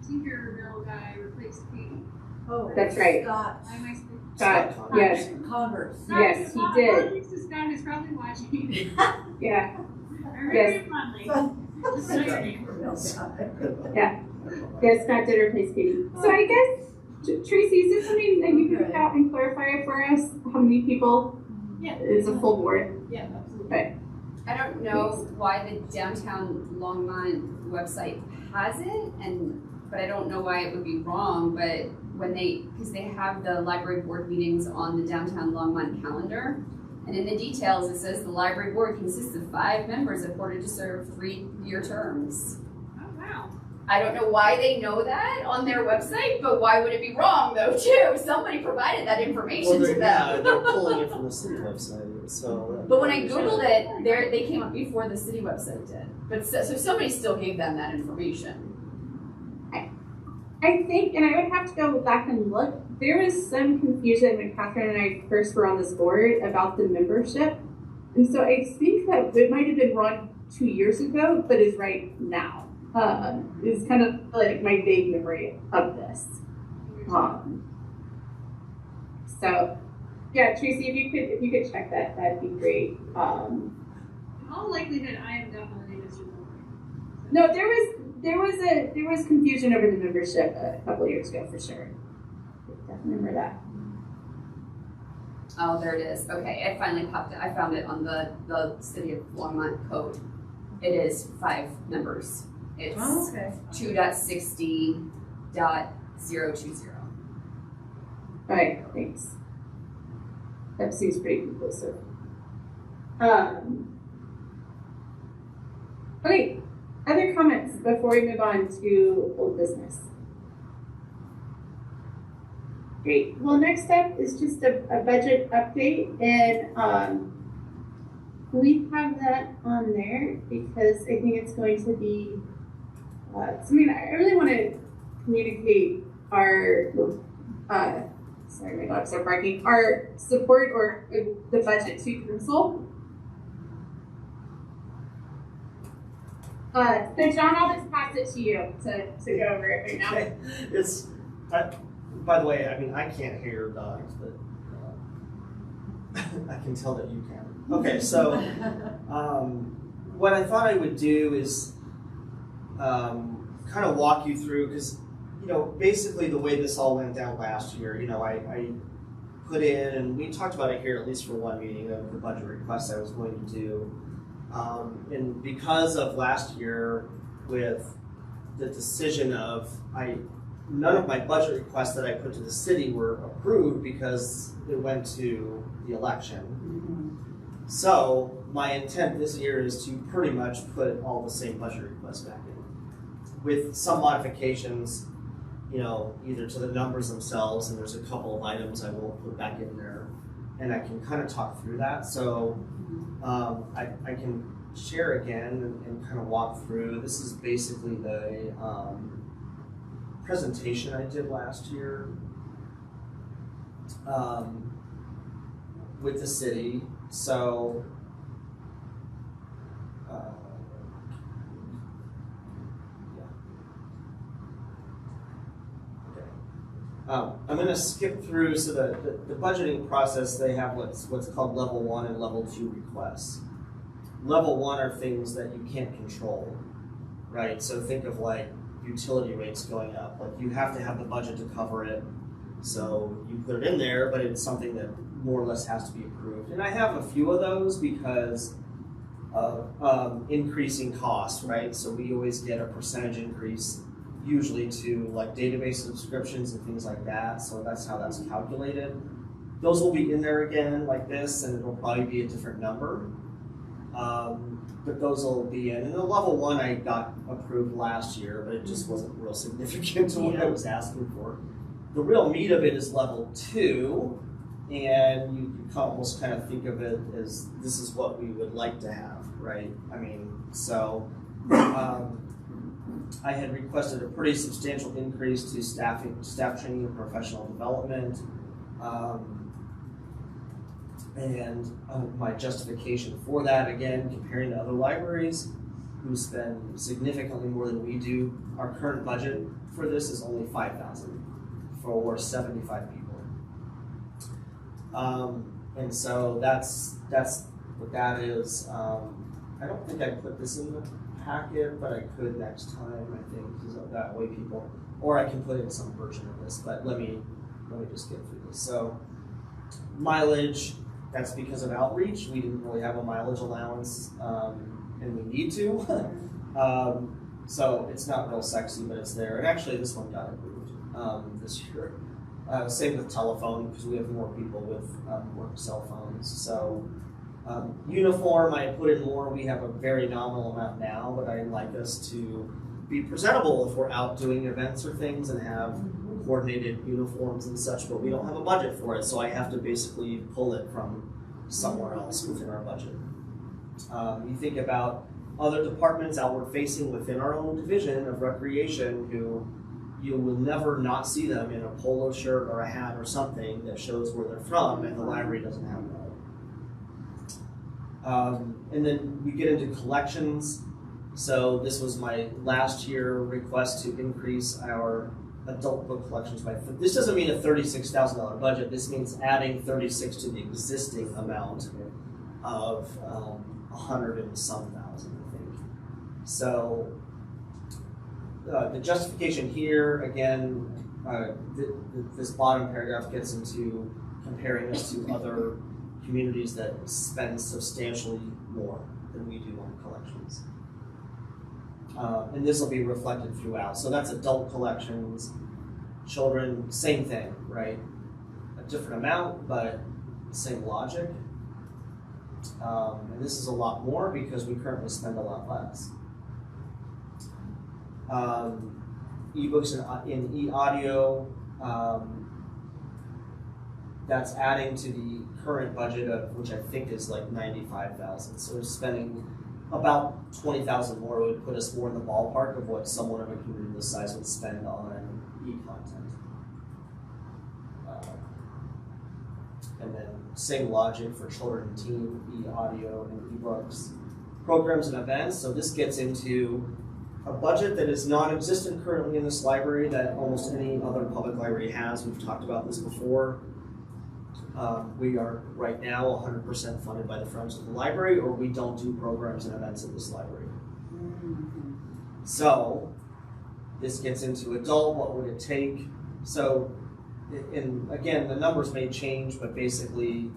Tinkerville guy replaced Katie. Oh, That's right. Scott. Why am I speaking? Scott, yes, Converse. yes, he did. Scott is probably watching. Yeah, I remember him fondly. Just so you know. yes, Scott did replace Katie. So I guess Tracy, is this something that you could out and clarify for us? How many people? Yeah. Is a full board? Yeah, absolutely. Okay. I don't know why the downtown Longmont website has it, but I don't know why it would be wrong, but because they have the library board meetings on the downtown Longmont calendar, and in the details it says the library board consists of 5 members appointed to serve 3-year terms. Oh, wow. I don't know why they know that on their website, but why would it be wrong though too? Somebody provided that information to them. Yeah, they're pulling it from the city website, so. But when I Googled it, they came up before the city website did. But so somebody still gave them that information. I think, and I would have to go back and look, there was some confusion when Catherine and I first were on this board about the membership. And so I think that it might have been wrong 2 years ago, but is right now. Is kind of like my vague memory of this. So yeah, Tracy, if you could check that, that'd be great. all likelihood, I am definitely Mr. Bowling. No, there was confusion over the membership a couple years ago for sure. Definitely remember that. Oh, there it is. Okay, it finally popped. I found it on the City of Longmont code. It is 5 members. It's 2.60.020. All right, thanks. That seems pretty conclusive. Okay, other comments before we move on to old business? Great. Well, next up is just a budget update, and we have that on there because I think it's going to be something I really want to communicate our sorry, my dogs are barking. Our support or the budget to council. So John, I'll just pass it to you to go over it right now. Okay. By the way, I mean, I can't hear your dogs, but I can tell that you can. Okay, so what I thought I would do is kind of walk you through, because, you know, basically the way this all went down last year, you know, I put in, and we talked about it here at least for one meeting, of the budget requests I was going to do. And because of last year with the decision of, none of my budget requests that I put to the city were approved because it went to the election. Mm-hmm. So my intent this year is to pretty much put all the same budget requests back in, with some modifications, you know, either to the numbers themselves, and there's a couple of items I will put back in there, and I can kind of talk through that. So I can share again and kind of walk through. This is basically the presentation I did last year with the city. So I'm going to skip through. So the budgeting process, they have what's called level 1 and level 2 requests. Level 1 are things that you can't control, right? So think of like utility rates going up. Like, you have to have the budget to cover it, so you put it in there, but it's something that more or less has to be approved. And I have a few of those because of increasing costs, right? So we always get a percentage increase, usually to like database subscriptions and things like that. So that's how that's calculated. Those will be in there again like this, and it'll probably be a different number. But those will be in. And the level 1 I got approved last year, but it just wasn't real significant to what I was asking for. The real meat of it is level 2, and you can almost kind of think of it as this is what we would like to have, right? I mean, so I had requested a pretty substantial increase to staff training and professional development. And my justification for that, again, comparing to other libraries who spend significantly more than we do, our current budget for this is only $5,000 for 75 people. And so that's what that is. I don't think I put this in the packet, but I could next time, I think, because that way people, or I can put in some version of this, but let me just get through this. So mileage, that's because of outreach. We didn't really have a mileage allowance, and we need to. So it's not real sexy, but it's there. And actually, this one got approved this year. Same with telephone, because we have more people with work cell phones. So uniform, I put in more. We have a very nominal amount now, but I'd like us to be presentable if we're out doing events or things and have coordinated uniforms and such, but we don't have a budget for it, so I have to basically pull it from somewhere else within our budget. You think about other departments outward facing within our own division of recreation who you will never not see them in a polo shirt or a hat or something that shows where they're from, and the library doesn't have that. And then we get into collections. So this was my last year request to increase our adult book collections by, this doesn't mean a $36,000 budget, this means adding 36 to the existing amount of 100 and some thousand, I think. So the justification here, again, this bottom paragraph gets into comparing us to other communities that spend substantially more than we do on collections. And this will be reflected throughout. So that's adult collections, children, same thing, right? A different amount, but the same logic. And this is a lot more because we currently spend a lot less. Ebooks in e-audio, that's adding to the current budget of, which I think is like 95,000. So spending about 20,000 more would put us more in the ballpark of what someone of a community this size would spend on e-content. And then same logic for children and teen, e-audio and ebooks, programs and events. So this gets into a budget that is non-existent currently in this library that almost any other public library has. We've talked about this before. We are right now 100% funded by the Friends of the Library, or we don't do programs and events in this library. So this gets into adult, what would it take? So, and again, the numbers may change, but basically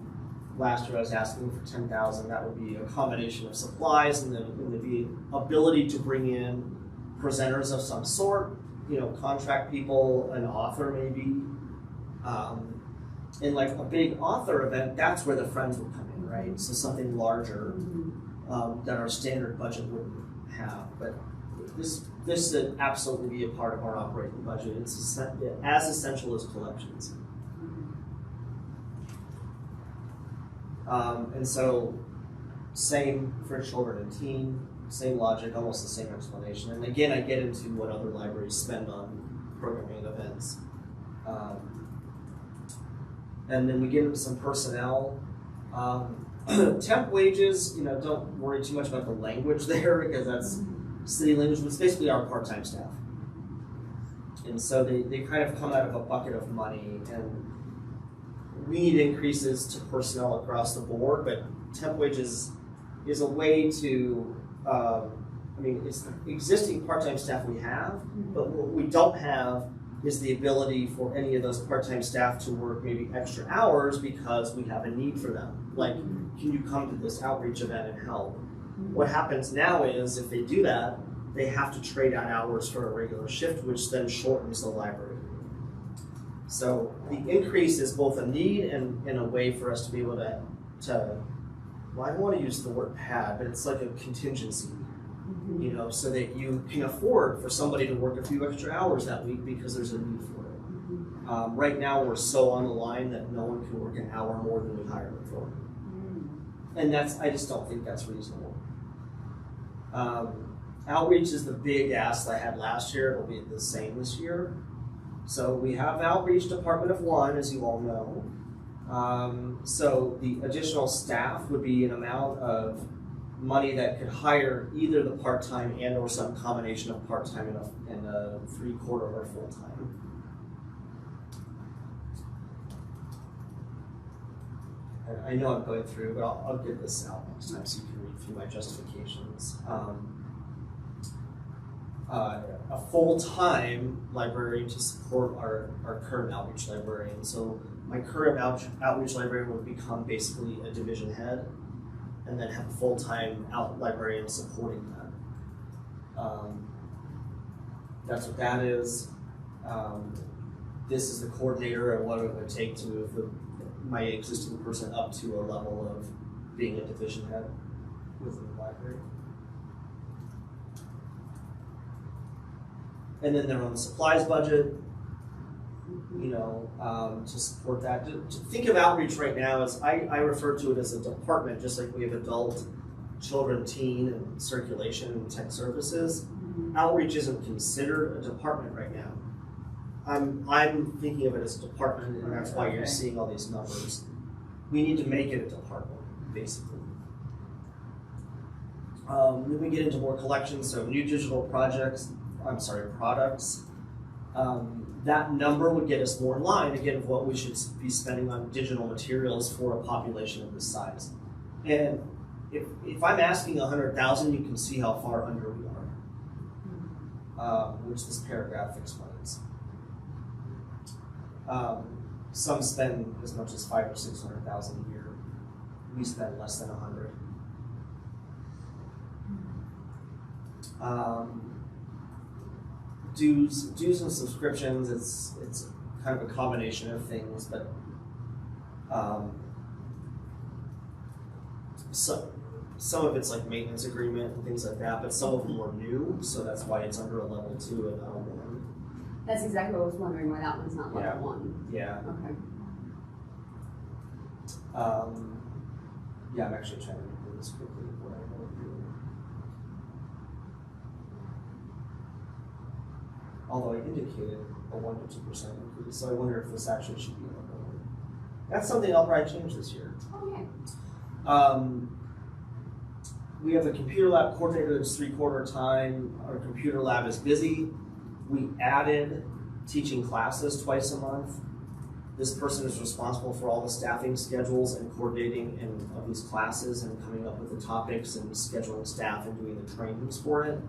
last year I was asking for 10,000. That would be a combination of supplies and then the ability to bring in presenters of some sort, contract people, an author maybe. And like a big author event, that's where the Friends would come in, right? So something larger that our standard budget wouldn't have. But this should absolutely be a part of our operating budget. It's as essential as collections. And so same for children and teen, same logic, almost the same explanation. And again, I get into what other libraries spend on programming and events. And then we get into some personnel. Temp wages, don't worry too much about the language there because that's city language, but it's basically our part-time staff. And so they kind of come out of a bucket of money, and we need increases to personnel across the board, but temp wages is a way to, it's the existing part-time staff we have, but what we don't have is the ability for any of those part-time staff to work maybe extra hours because we have a need for them. Like, can you come to this outreach event and help? What happens now is if they do that, they have to trade out hours for a regular shift, which then shortens the library. So the increase is both a need and a way for us to be able to well, I don't want to use the word pad, but it's like a contingency. So that you can afford for somebody to work a few extra hours that week because there's a need for it. Right now, we're so on the line that no one can work an hour more than we hired them for. And I just don't think that's reasonable. Outreach is the big ask I had last year. It'll be the same this year. So we have outreach department of 1, as you all know. So the additional staff would be an amount of money that could hire either the part-time and or some combination of part-time and a 3/4 or full-time. I know I'm going through, but I'll get this out next time so you can read through my justifications. A full-time librarian to support our current outreach librarian. So my current outreach librarian would become basically a division head, and then have a full-time librarian supporting that. That's what that is. This is the coordinator and what it would take to move my existing person up to a level of being a division head within the library. And then their own supplies budget, to support that. To think of outreach right now as, I refer to it as a department, just like we have adult, children, teen, and circulation and tech services. Outreach isn't considered a department right now. I'm thinking of it as a department, and that's why you're seeing all these numbers. We need to make it a department, basically. Then we get into more collections, so new digital products. That number would get us more in line, again, of what we should be spending on digital materials for a population of this size. And if I'm asking 100,000, you can see how far under we are, which this paragraph explains. Some spend as much as 500,000 or 600,000 a year. We spend less than 100. Dues and subscriptions. It's kind of a combination of things, but some of it's like maintenance agreement and things like that, but some of them are new, so that's why it's under a level 2 and not a 1. That's exactly what I was wondering, why that one's not level 1. Yeah. Okay. Yeah, I'm actually trying to do this quickly. What I want to do. Although I indicated a 1 to 2% increase, so I wonder if this actually should be a 1. That's something I'll probably change this year. Oh yeah. We have a computer lab coordinator that's 3/4 time. Our computer lab is busy. We added teaching classes twice a month. This person is responsible for all the staffing schedules and coordinating of these classes and coming up with the topics and scheduling staff and doing the trainings for it.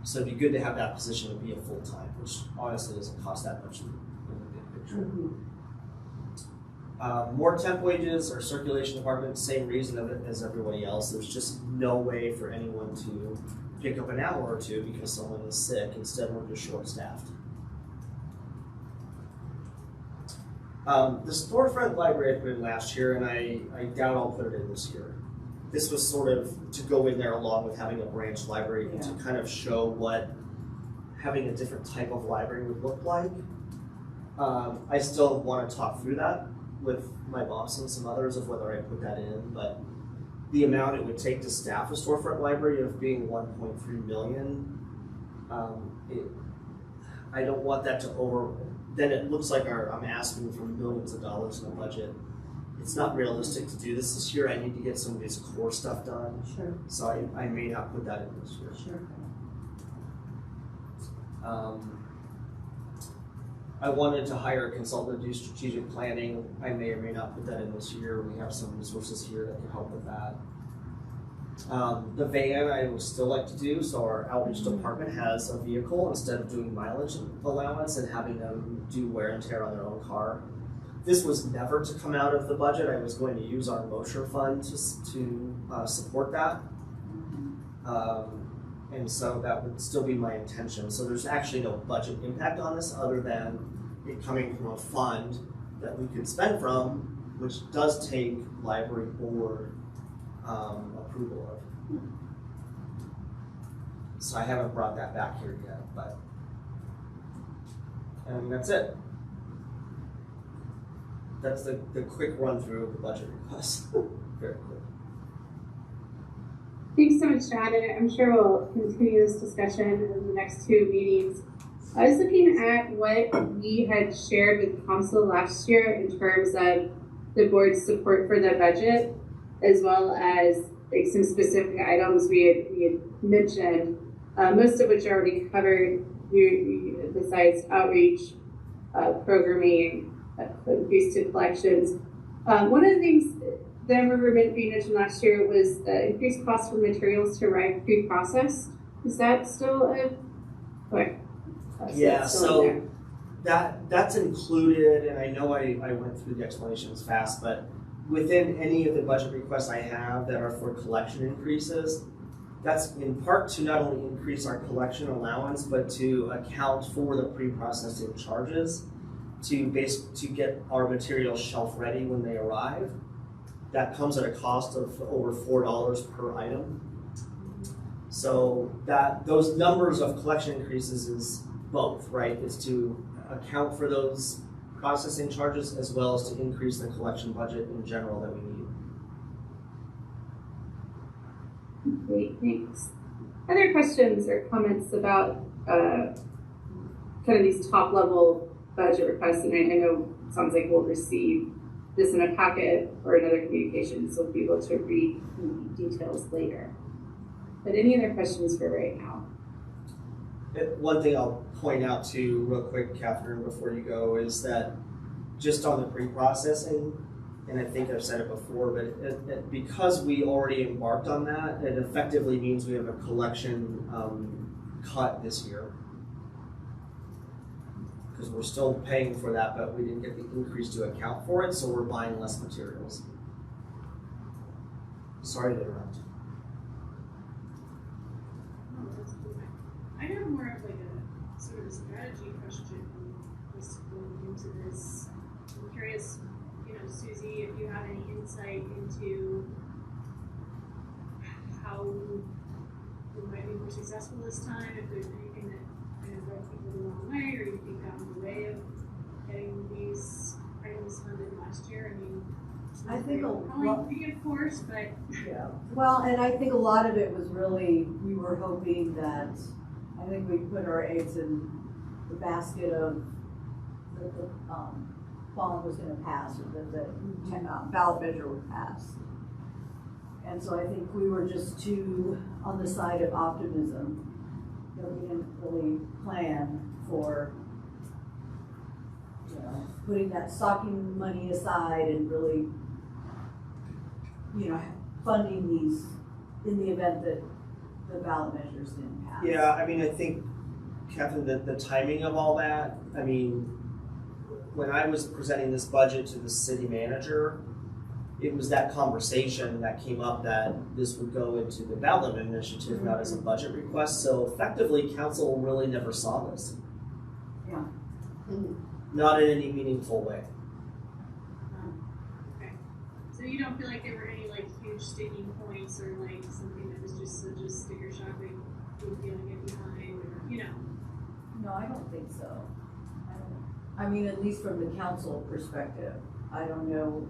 So it'd be good to have that position to be a full-time, which honestly doesn't cost that much in the big picture. More temp wages. Our circulation department, same reason of it as everybody else. There's just no way for anyone to pick up an hour or two because someone is sick. Instead, we're just short-staffed. The storefront library I put in last year, and I doubt I'll put it in this year. This was sort of to go in there along with having a branch library and to kind of show what having a different type of library would look like. I still want to talk through that with my boss and some others of whether I put that in, but the amount it would take to staff a storefront library of being 1.3 million, I don't want that to then it looks like I'm asking for millions of dollars in a budget. It's not realistic to do this year. I need to get some of this core stuff done. Sure. So I may not put that in this year. Sure. I wanted to hire a consultant to do strategic planning. I may or may not put that in this year. We have some resources here that can help with that. The van I would still like to do, so our outreach department has a vehicle instead of doing mileage allowance and having them do wear and tear on their own car. This was never to come out of the budget. I was going to use our Mosher fund to support that. And so that would still be my intention. So there's actually no budget impact on this other than it coming from a fund that we could spend from, which does take library board approval of. So I haven't brought that back here yet, and that's it. That's the quick run through of the budget request. Very quick. Thanks so much, John, and I'm sure we'll continue this discussion in the next 2 meetings. I was looking at what we had shared with council last year in terms of the board's support for the budget, as well as like some specific items we had mentioned, most of which are already covered besides outreach, programming, increased to collections. One of the things that I remember being mentioned last year was increased cost for materials to arrive pre-processed. Is that still yeah, so that's included, and I know I went through the explanations fast, but within any of the budget requests I have that are for collection increases, that's in part to not only increase our collection allowance, but to account for the pre-processing charges to get our materials shelf ready when they arrive. That comes at a cost of over $4 per item. So those numbers of collection increases is both, right? It's to account for those processing charges as well as to increase the collection budget in general that we need. Great, thanks. Other questions or comments about kind of these top level budget requests? And I know it sounds like we'll receive this in a packet or another communication, so we'll be able to read details later. But any other questions for right now? One thing I'll point out to real quick, Catherine, before you go, is that just on the pre-processing, and I think I've said it before, but because we already embarked on that, it effectively means we have a collection cut this year. Because we're still paying for that, but we didn't get the increase to account for it, so we're buying less materials. Sorry to interrupt. I have more of like a sort of a strategy question just going into this. I'm curious, Susie, if you have any insight into how we might be more successful this time, if there's anything that kind of rubbed people the wrong way, or you think got in the way of getting these items funded last year. I mean, I think probably of course, but yeah. Well, and I think a lot of it was really, we were hoping that, I think we put our eggs in the basket of that the bond was going to pass, or that the ballot measure would pass. And so I think we were just too on the side of optimism. We didn't really plan for, putting that stocking money aside and really, funding these in the event that the ballot measures didn't pass. Yeah, I mean, I think, Catherine, the timing of all that, I mean, when I was presenting this budget to the city manager, it was that conversation that came up that this would go into the ballot initiative, not as a budget request. So effectively, council really never saw this. Yeah. Not in any meaningful way. Okay. So you don't feel like there were any like huge sticking points or like something that was just such a sticker shock that you feeling it behind, or No, I don't think so. I mean, at least from the council perspective, I don't know,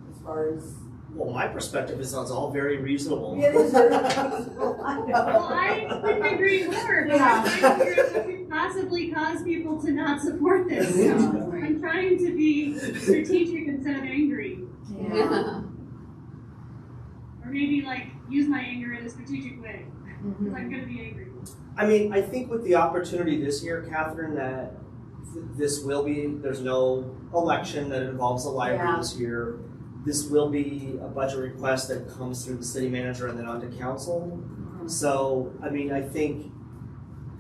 as far as. Well, my perspective is it's all very reasonable. It is very reasonable. I know. Well, I couldn't agree more, but I'm trying to figure out what could possibly cause people to not support this. Yeah. I'm trying to be strategic instead of angry. Yeah. Or maybe like use my anger in a strategic way, because I'm going to be angry. I mean, I think with the opportunity this year, Catherine, that this will be, there's no election that involves the library this year. This will be a budget request that comes through the city manager and then onto council. So, I mean, I think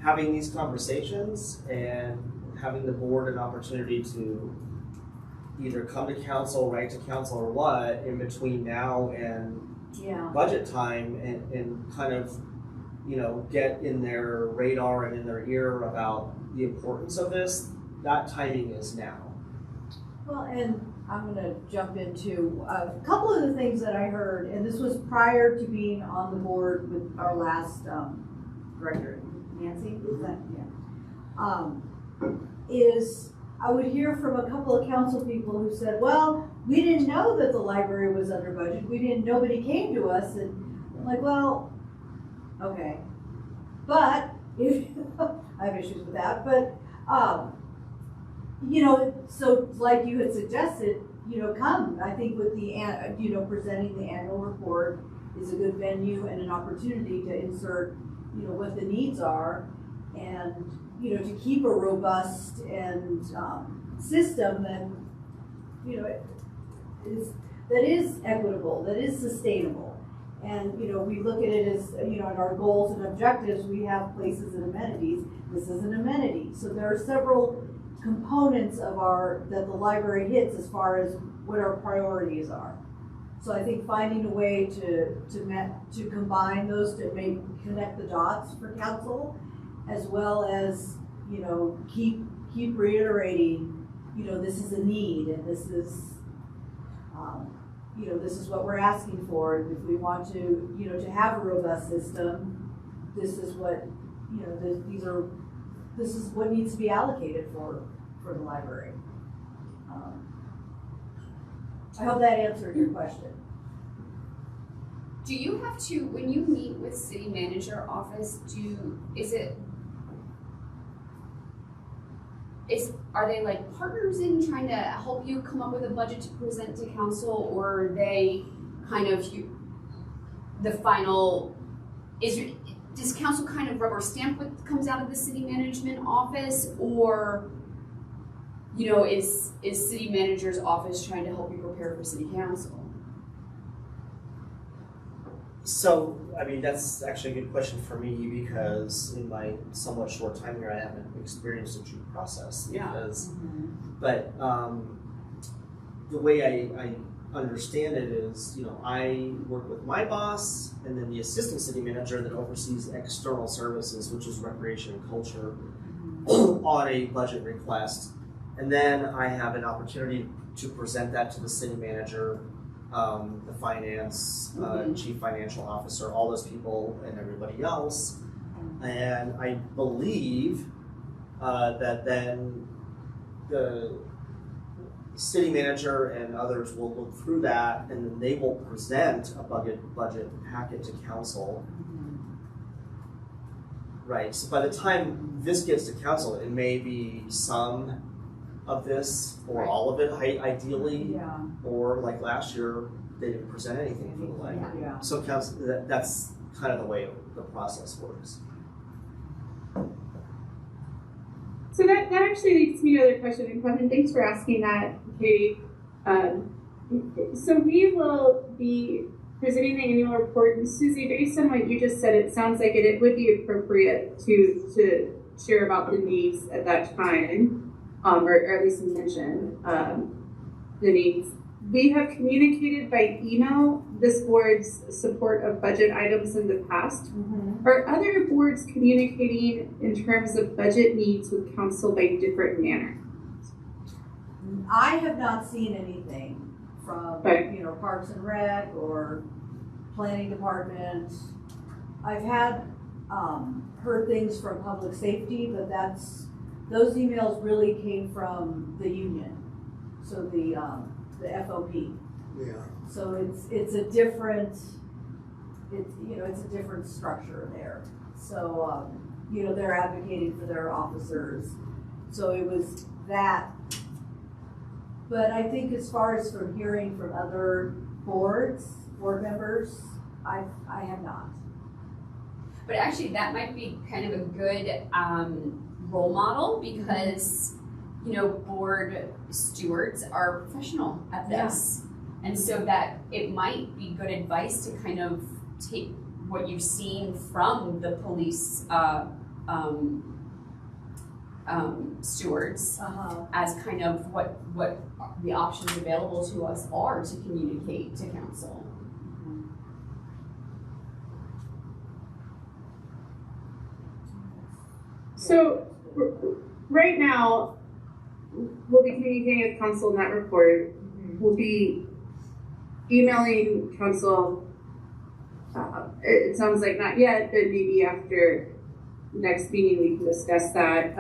having these conversations and having the board an opportunity to either come to council, write to council, or what, in between now and budget time, and kind of, get in their radar and in their ear about the importance of this, that timing is now. Well, and I'm going to jump into a couple of the things that I heard, and this was prior to being on the board with our last director, Nancy, is that, is I would hear from a couple of council people who said, well, we didn't know that the library was under budget. Nobody came to us, and I'm like, well, okay. But, if I have issues with that, but, so like you had suggested, come. I think with the, presenting the annual report is a good venue and an opportunity to insert, what the needs are, and, to keep a robust and system that, that is equitable, that is sustainable. And, we look at it as, in our goals and objectives, we have places and amenities. This is an amenity. So there are several components of that the library hits as far as what our priorities are. So I think finding a way to combine those, to connect the dots for council, as well as, keep reiterating, this is a need, and this is, this is what we're asking for. If we want to, to have a robust system, this is what, this is what needs to be allocated for the library. I hope that answered your question. Do you have to, when you meet with city manager office, are they like partners in trying to help you come up with a budget to present to council, or are they kind of the final, does council kind of rubber stamp what comes out of the city management office, or you know, is city manager's office trying to help you prepare for city council? So, I mean, that's actually a good question for me because in my somewhat short time here, I haven't experienced a due process. Yeah. Because, but the way I understand it is, you know, I work with my boss and then the assistant city manager that oversees external services, which is recreation and culture, on a budget request. And then I have an opportunity to present that to the city manager, the finance, chief financial officer, all those people and everybody else. And I believe that then the city manager and others will look through that and then they will present a budget packet to council. Right, so by the time this gets to council, it may be some of this or all of it, ideally, or like last year, they didn't present anything for the library. Yeah. So council, that's kind of the way the process works. So that actually leads me to another question, and Kevin, thanks for asking that, Katie. So we will be presenting the annual report, and Susie, based on what you just said, it sounds like it would be appropriate to share about the needs at that time, or at least mention the needs. We have communicated by email this board's support of budget items in the past. Are other boards communicating in terms of budget needs with council by different manner? I have not seen anything from, you know, Parks and Rec or Planning Department. I've had, heard things from Public Safety, but those emails really came from the union. So the FOP. Yeah. So it's a different, it's a different structure there. So, you know, they're advocating for their officers. So it was that. But I think as far as from hearing from other board members, I have not. But actually that might be kind of a good role model because, you know, board stewards are professional at this. And so that it might be good advice to kind of take what you've seen from the police stewards as kind of what the options available to us are to communicate to council. So right now, we'll be communicating with council in that report. We'll be emailing council. It sounds like not yet, but maybe after next meeting we can discuss that.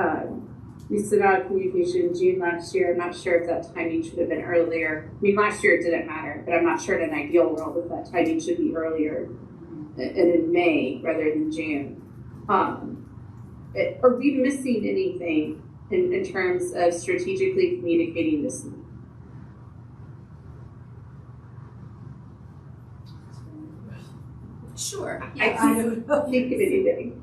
We sent out a communication in June last year. I'm not sure if that timing should have been earlier. I mean, last year it didn't matter, but I'm not sure in an ideal world if that timing should be earlier and in May rather than June. Are we missing anything in terms of strategically communicating this need? Sure. I can't think of anything.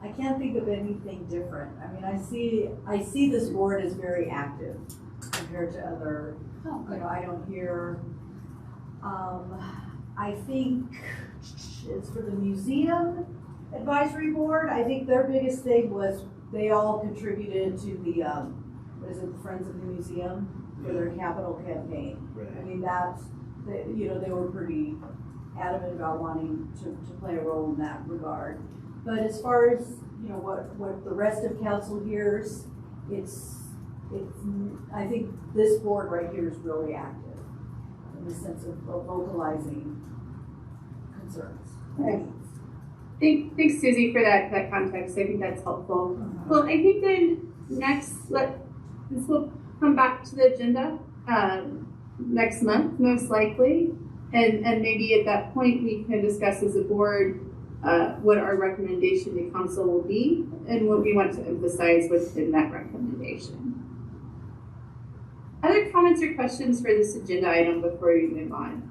I can't think of anything different. I mean, I see this board as very active compared to other, you know, I don't hear, I think it's for the museum advisory board. I think their biggest thing was they all contributed to the, the Friends of the Museum for their capital campaign. Right. I mean, you know, they were pretty adamant about wanting to play a role in that regard. But as far as, you know, what the rest of council hears, I think this board right here is really active in the sense of vocalizing concerns. Okay. Thanks, Susie, for that context. I think that's helpful. Well, I think then next, this will come back to the agenda next month, most likely. And maybe at that point we can discuss as a board what our recommendation to council will be and what we want to emphasize within that recommendation. Other comments or questions for this agenda item before we move on?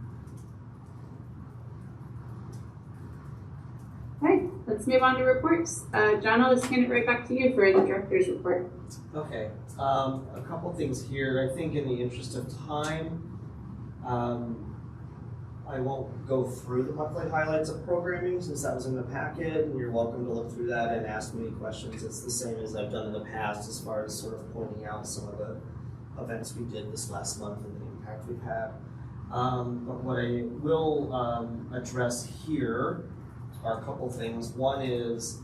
Right, let's move on to reports. John, I'll just hand it right back to you for the director's report. Okay, a couple things here. I think in the interest of time, I won't go through the monthly highlights of programming since that was in the packet, and you're welcome to look through that and ask me questions. It's the same as I've done in the past as far as sort of pointing out some of the events we did this last month and the impact we've had. But what I will address here are a couple things. One is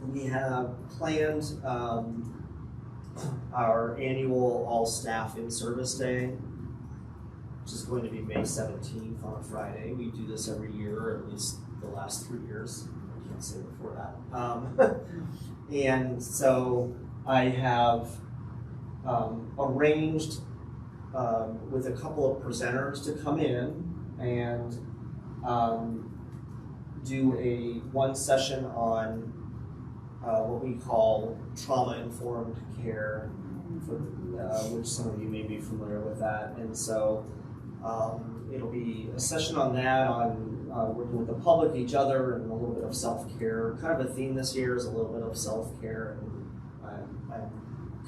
we have planned our annual all-staff in-service day, which is going to be May 17th on a Friday. We do this every year, or at least the last 3 years. I can't say before that. And so I have arranged with a couple of presenters to come in and do one session on what we call trauma-informed care, which some of you may be familiar with that. And so it'll be a session on that, on working with the public, each other, and a little bit of self-care. Kind of a theme this year is a little bit of self-care. And I'm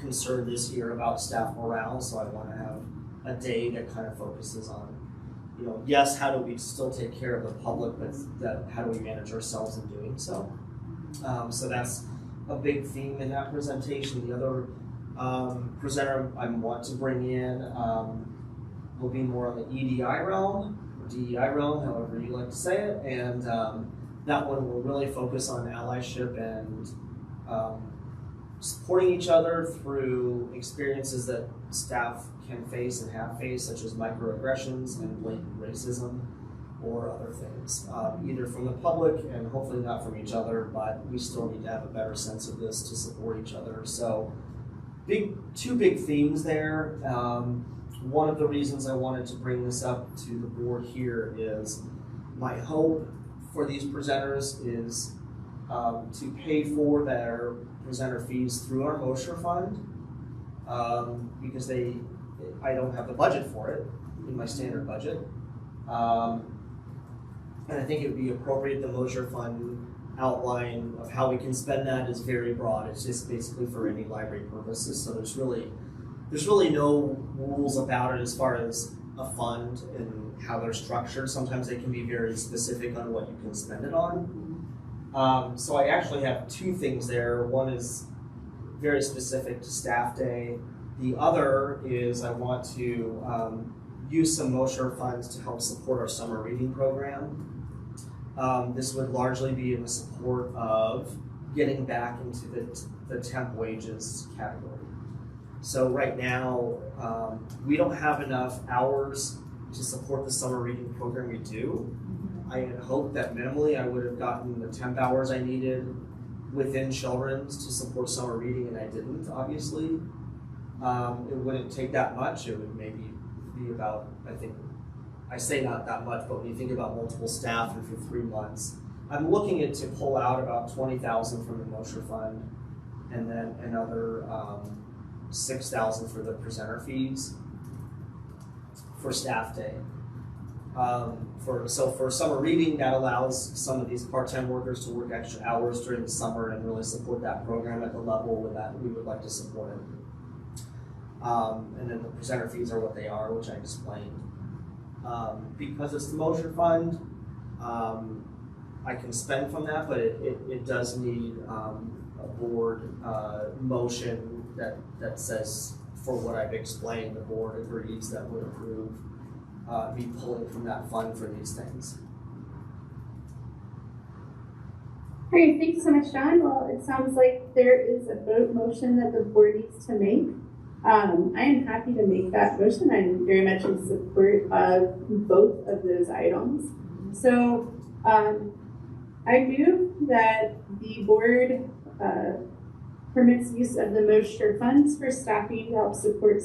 concerned this year about staff morale, so I want to have a day that kind of focuses on, yes, how do we still take care of the public, but how do we manage ourselves in doing so? So that's a big theme in that presentation. The other presenter I want to bring in will be more on the EDI realm, or DEI realm, however you like to say it, and that one will really focus on allyship and supporting each other through experiences that staff can face and have faced, such as microaggressions and blatant racism or other things, either from the public and hopefully not from each other, but we still need to have a better sense of this to support each other. So two big themes there. One of the reasons I wanted to bring this up to the board here is my hope for these presenters is to pay for their presenter fees through our Mosher fund, because I don't have the budget for it in my standard budget. And I think it would be appropriate, the Mosher fund outline of how we can spend that is very broad. It's just basically for any library purposes. So there's really no rules about it as far as a fund and how they're structured. Sometimes they can be very specific on what you can spend it on. So I actually have two things there. One is very specific to staff day. The other is I want to use some Mosher funds to help support our summer reading program. This would largely be in the support of getting back into the temp wages category. So right now, we don't have enough hours to support the summer reading program we do. I had hoped that minimally I would have gotten the temp hours I needed within children's to support summer reading, and I didn't, obviously. It wouldn't take that much. It would maybe be about, I think, I say not that much, but when you think about multiple staff and for 3 months, I'm looking at to pull out about $20,000 from the Mosher fund, and then another $6,000 for the presenter fees for staff day. So for summer reading, that allows some of these part-time workers to work extra hours during the summer and really support that program at the level that we would like to support it. And then the presenter fees are what they are, which I explained. Because it's the Mosher fund, I can spend from that, but it does need a board motion that says, for what I've explained, the board agrees that would approve me pulling from that fund for these things. Great, thank you so much, John. Well, it sounds like there is a vote motion that the board needs to make. I am happy to make that motion. I'm very much in support of both of those items. So I move that the board permits use of the Mosher funds for staffing to help support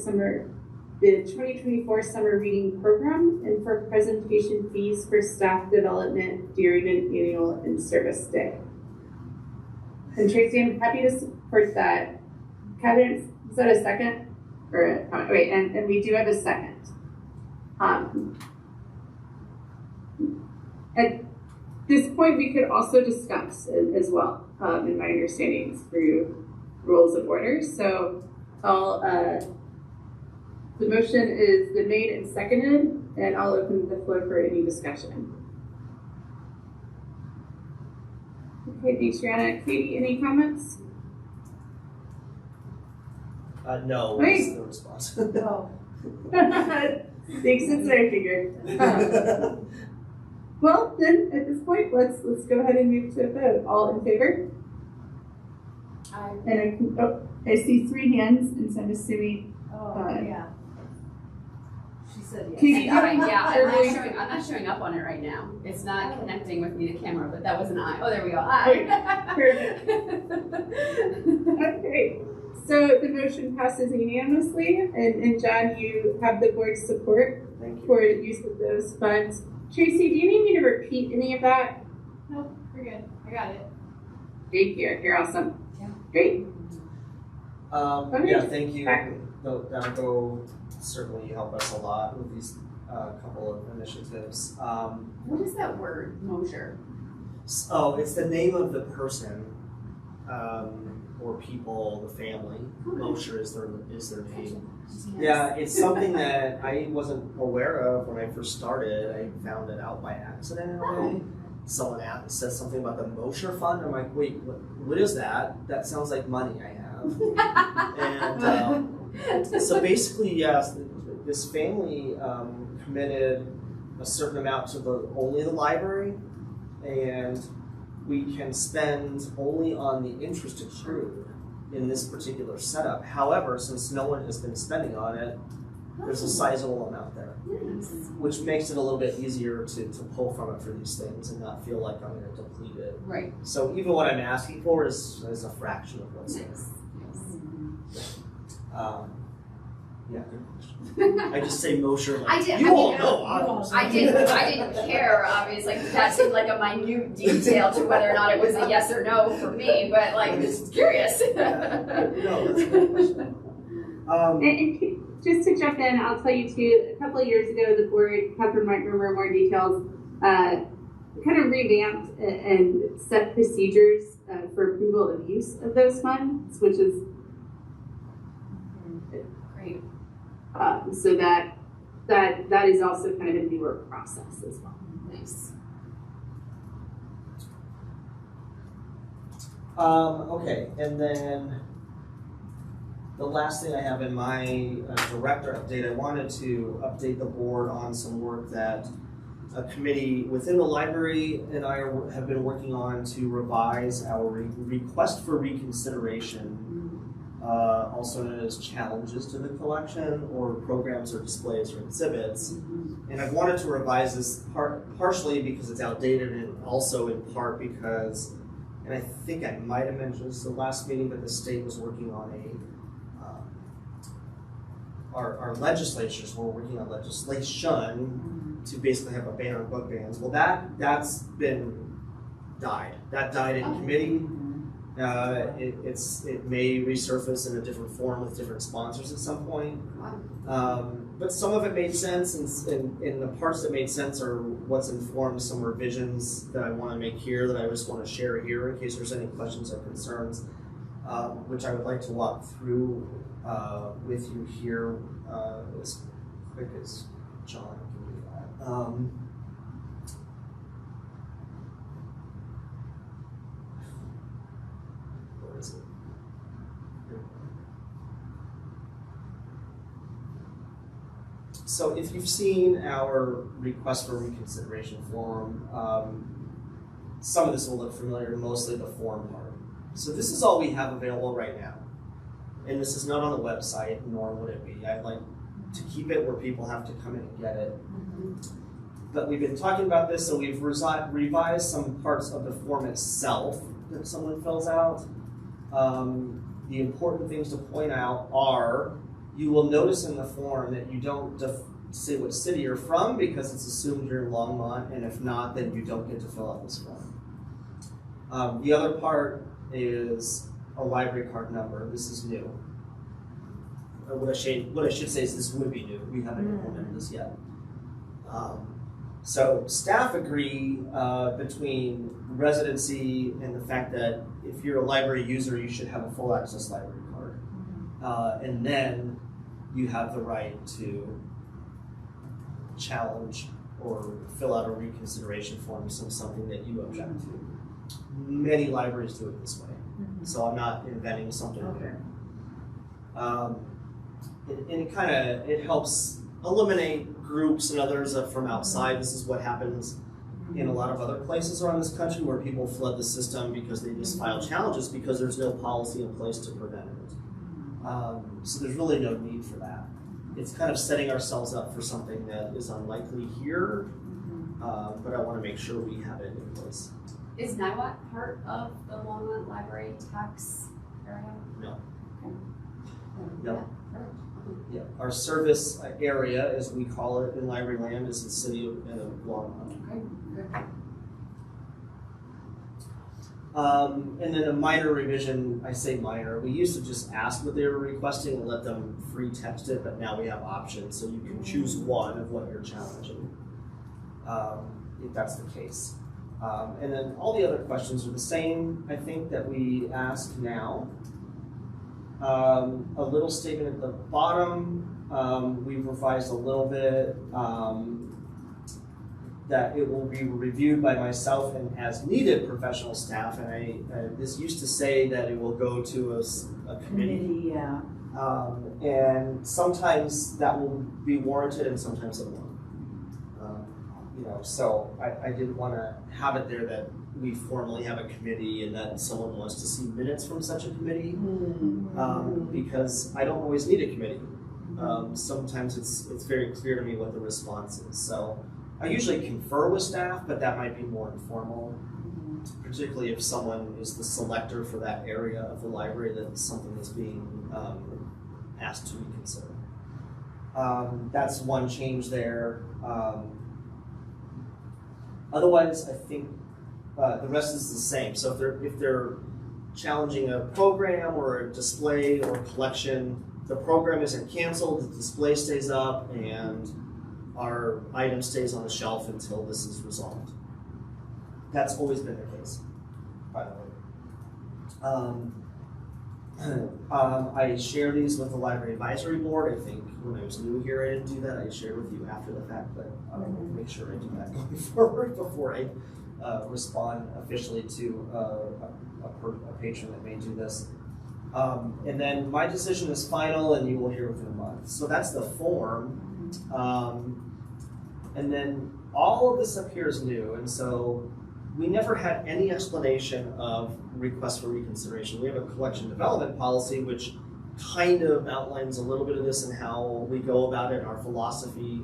the 2024 summer reading program and for presentation fees for staff development during an annual in-service day. And Tracy, I'm happy to support that. Kevin, is that a second? Or a comment? Wait, and we do have a second. this point, we could also discuss as well, in my understanding through rules of order. So I'll, the motion is been made and seconded, and I'll open the floor for any discussion. Okay, thanks, Brianna. Katie, any comments? No, Wait. is the response. No. Thanks, that's what I figured. Well, then at this point, let's go ahead and move to a vote. All in favor? Aye. And I see 3 hands, and so I'm assuming. Yeah. She said yes. Katie, And I, yeah, Everybody- I'm not showing up on it right now. It's not connecting with me to camera, but that was an eye. Oh, there we go. Aye. Perfect. Okay, so the motion passes unanimously, and John, you have the board's support Thank you. for use of those funds. Tracy, do you need me to repeat any of that? Nope, we're good. I got it. Thank you. You're awesome. Yeah. Great. Yeah, thank you. That'll go certainly help us a lot with these couple of initiatives. What is that word? Mosher. Oh, it's the name of the person or people, the family. Mosher is their name. Yeah, it's something that I wasn't aware of when I first started. I found it out by accident in a way. Someone says something about the Mosher Fund. I'm like, wait, what is that? That sounds like money I have. And so basically, yes, this family committed a certain amount to only the library, and we can spend only on the interest accrued in this particular setup. However, since no one has been spending on it, there's a sizable amount there, which makes it a little bit easier to pull from it for these things and not feel like I'm going to deplete it. Right. So even what I'm asking for is a fraction of what's there. Nice. Yeah, good question. I just say Mosher like, I did. you I all mean, know, obviously. I didn't care, obviously. That seemed like a minute detail to whether or not it was a yes or no for me, but like, just curious. No, that's a good question. And just to jump in, I'll tell you too, a couple of years ago, the board, Catherine might remember more details, kind of revamped and set procedures for approval of use of those funds, which is Great. so that is also kind of a newer process as well. Nice. Okay, and then the last thing I have in my director update, I wanted to update the board on some work that a committee within the library and I have been working on to revise our request for reconsideration, also known as challenges to the collection or programs or displays or exhibits. And I've wanted to revise this partially because it's outdated and also in part because, and I think I might have mentioned this the last meeting, but the state was working on our legislatures were working on legislation to basically have a ban on book bans. Well, that's been died. That died in committee. It may resurface in a different form with different sponsors at some point. But some of it made sense, and the parts that made sense are what's informed some revisions that I want to make here that I just want to share here in case there's any questions or concerns, which I would like to walk through with you here as quick as John can do that. Where is it? So if you've seen our request for reconsideration form, some of this will look familiar, mostly the form part. So this is all we have available right now. And this is not on the website, nor would it be. I'd like to keep it where people have to come in and get it. But we've been talking about this, so we've revised some parts of the form itself that someone fills out. The important things to point out are, you will notice in the form that you don't say what city you're from because it's assumed you're in Longmont, and if not, then you don't get to fill out this form. The other part is a library card number. This is new. What I should say is this would be new. We haven't implemented this yet. So staff agree between residency and the fact that if you're a library user, you should have a full access library card. And then you have the right to challenge or fill out a reconsideration form, something that you object to. Many libraries do it this way, so I'm not inventing something new. And it helps eliminate groups and others from outside. This is what happens in a lot of other places around this country where people flood the system because they just file challenges because there's no policy in place to prevent it. So there's really no need for that. It's kind of setting ourselves up for something that is unlikely here, but I want to make sure we have it in place. Is NIWAC part of the Longmont Library tax area? No. Okay. No. Yeah. Our service area, as we call it in library land, is the city of Longmont. Okay, good. And then a minor revision, I say minor, we used to just ask what they were requesting and let them free text it, but now we have options, so you can choose one of what you're challenging, if that's the case. And then all the other questions are the same, I think, that we ask now. A little statement at the bottom, we've revised a little bit, that it will be reviewed by myself and as needed professional staff, and this used to say that it will go to a committee. Yeah. And sometimes that will be warranted and sometimes it won't. So I didn't want to have it there that we formally have a committee and that someone wants to see minutes from such a committee, because I don't always need a committee. Sometimes it's very clear to me what the response is. So I usually confer with staff, but that might be more informal, particularly if someone is the selector for that area of the library that something is being asked to reconsider. That's one change there. Otherwise, I think the rest is the same. So if they're challenging a program or a display or a collection, the program isn't canceled, the display stays up, and our item stays on the shelf until this is resolved. That's always been the case, by the way. I share these with the Library Advisory Board. I think when I was new here, I didn't do that. I shared with you after the fact, but I'll make sure I do that going forward before I respond officially to a patron that may do this. And then my decision is final, and you will hear within a month. So that's the form. And then all of this up here is new, and so we never had any explanation of request for reconsideration. We have a collection development policy, which kind of outlines a little bit of this and how we go about it, our philosophy.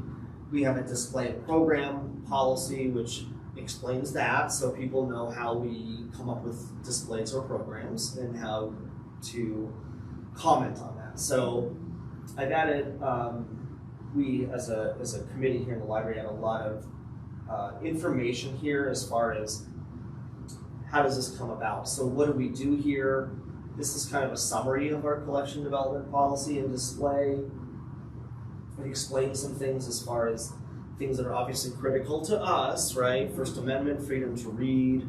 We have a display and program policy, which explains that, so people know how we come up with displays or programs and how to comment on that. So I've added, we as a committee here in the library had a lot of information here as far as how does this come about. So what do we do here? This is kind of a summary of our collection development policy and display. It explains some things as far as things that are obviously critical to us, right? First Amendment, freedom to read,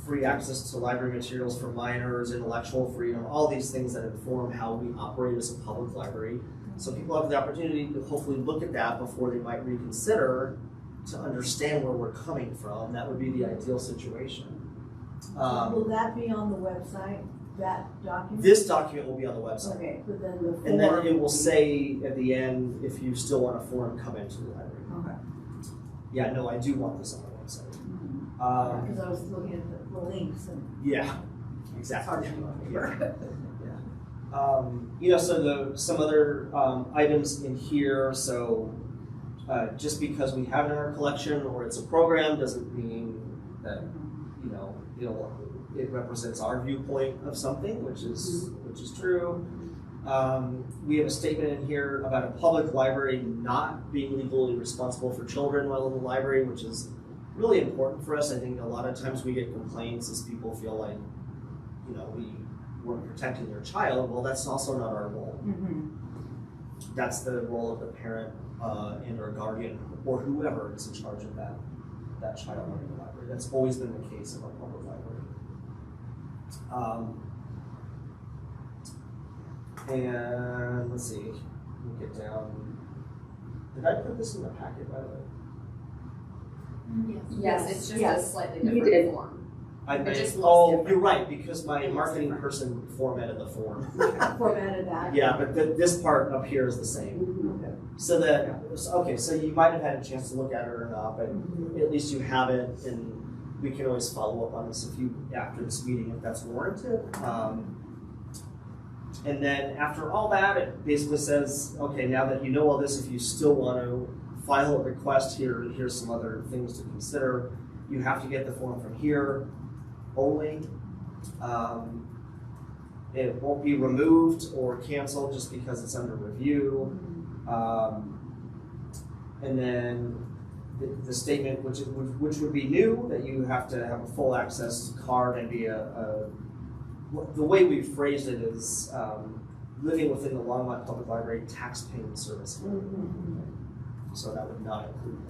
free access to library materials for minors, intellectual freedom, all these things that inform how we operate as a public library. So people have the opportunity to hopefully look at that before they might reconsider to understand where we're coming from. That would be the ideal situation. Will that be on the website, that document? This document will be on the website. Okay, but then the form. And then it will say at the end, if you still want a form, come into the library. Okay. Yeah, no, I do want this on the website. Because I was looking at the links and. Yeah, exactly. It's hard to remember. So some other items in here. So just because we have it in our collection or it's a program doesn't mean that it represents our viewpoint of something, which is true. We have a statement in here about a public library not being legally responsible for children while in the library, which is really important for us. I think a lot of times we get complaints as people feel like, we weren't protecting their child. Well, that's also not our role. that's the role of the parent and or guardian or whoever is in charge of that child in the library. That's always been the case in our public library. And let's see, we'll get down. Did I put this in the packet, by the way? Yes, it's just Yes. a slightly You different did. form. I It made, just looks oh, different. you're right, because my It looks marketing different. person formatted the form. Formatted that. Yeah, but this part up here is the same. Okay. So that, okay, so you might have had a chance to look at it or not, but at least you have it, and we can always follow up on this after this meeting if that's warranted. And then after all that, it basically says, okay, now that you know all this, if you still want to file a request here's some other things to consider. You have to get the form from here only. It won't be removed or canceled just because it's under review. And then the statement, which would be new, that you have to have a full access card and be the way we phrased it is living within the Longmont Public Library tax-paying service. So that would not include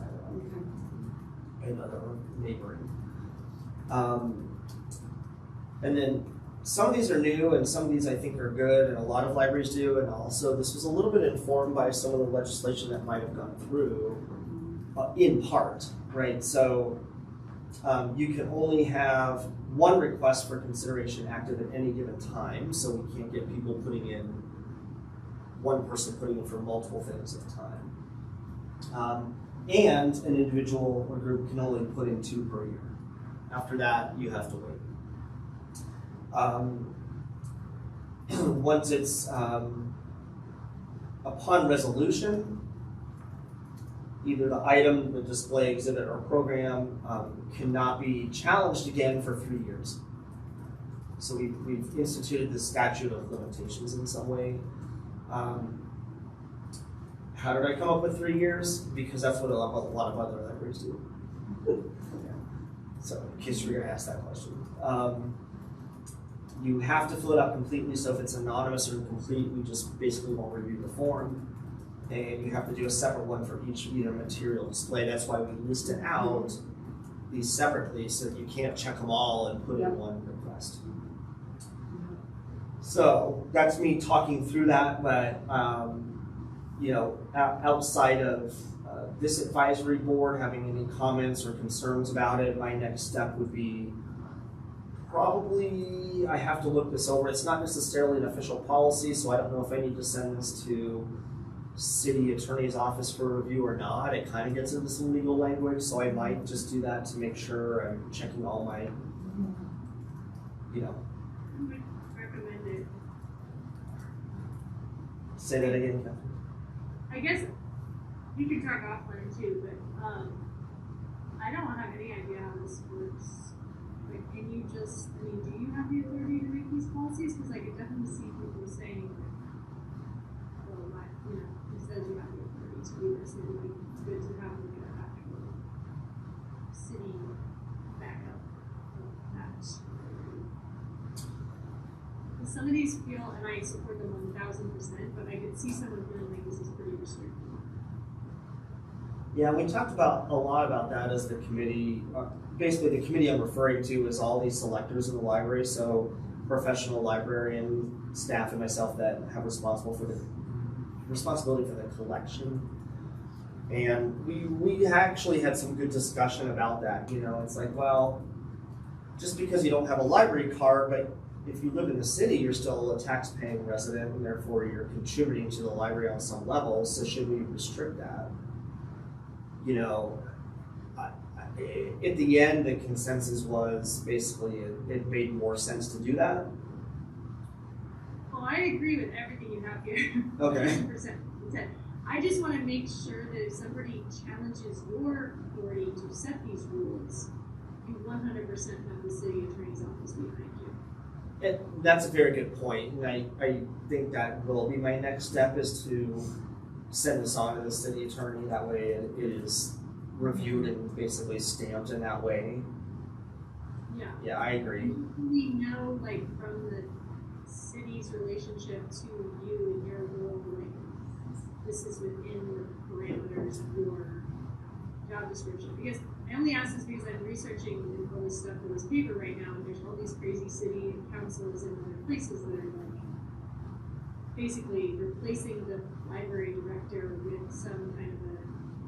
another neighboring. And then some of these are new and some of these I think are good, and a lot of libraries do, and also this was a little bit informed by some of the legislation that might have gone through in part, right? So you can only have one request for consideration active at any given time, so we can't get people one person putting in for multiple things at a time. And an individual or group can only put in 2 per year. After that, you have to wait. Once it's upon resolution, either the item, the display, exhibit, or program cannot be challenged again for 3 years. So we've instituted the statute of limitations in some way. How did I come up with 3 years? Because that's what a lot of other libraries do. So in case you were going to ask that question. You have to fill it out completely, so if it's anonymous or incomplete, we just basically won't review the form. And you have to do a separate one for each either material display. That's why we listed out these separately, so that you can't check them all and put in one request. So that's me talking through that, but outside of this advisory board having any comments or concerns about it, my next step would be probably, I have to look this over. It's not necessarily an official policy, so I don't know if I need to send this to city attorney's office for review or not. It kind of gets into some legal language, so I might just do that to make sure I'm checking all my, I would recommend it. Say that again, Catherine. I guess you can talk offline too, but I don't have any idea how this works. Like, can you just, do you have the authority to make these policies? Because I could definitely see people saying, well, who says you have the authority to do this? And it would be good to have like an actual city backup of that. Some of these feel, and I support them 1,000%, but I could see someone feeling like this is pretty restrictive. Yeah, we talked a lot about that as the committee. Basically, the committee I'm referring to is all these selectors in the library, so professional librarian staff and myself that have responsibility for the collection. And we actually had some good discussion about that. It's like, well, just because you don't have a library card, but if you live in the city, you're still a tax-paying resident, and therefore you're contributing to the library on some level. So should we restrict that? At the end, the consensus was basically it made more sense to do that. Well, I agree with everything you have here. Okay. 100%. I just want to make sure that if somebody challenges your authority to set these rules, you 100% have the city attorney's office behind you. That's a very good point, and I think that will be my next step, is to send this on to the city attorney. That way it is reviewed and basically stamped in that way. Yeah. Yeah, I agree. We know, like, from the city's relationship to you and your role, like, this is within the parameters of your job description. Because I only ask this because I'm researching all this stuff in this paper right now, and there's all these crazy city councils and other places that are like basically replacing the library director with some kind of a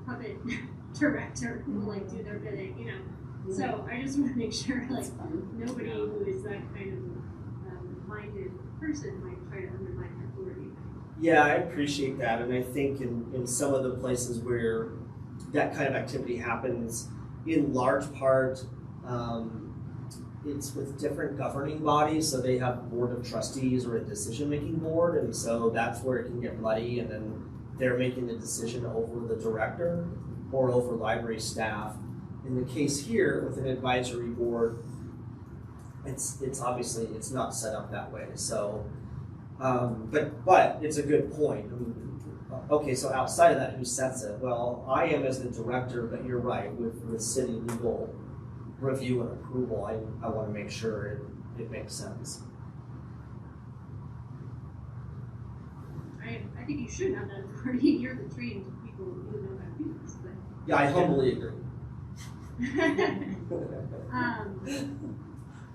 puppet director who will like do their bidding, you know. So I just want to make sure like nobody who is that kind of minded person might try to undermine our authority. Yeah, I appreciate that, and I think in some of the places where that kind of activity happens, in large part, it's with different governing bodies, so they have a board of trustees or a decision-making board, and so that's where it can get bloody, and then they're making the decision over the director or over library staff. In the case here, with an advisory board, it's obviously, it's not set up that way, so, but it's a good point. I mean, okay, so outside of that, who sets it? Well, I am as the director, but you're right, with city legal review and approval, I want to make sure it makes sense. I think you should have that authority. You're the trained people who know how to do this. But Yeah, I humbly agree.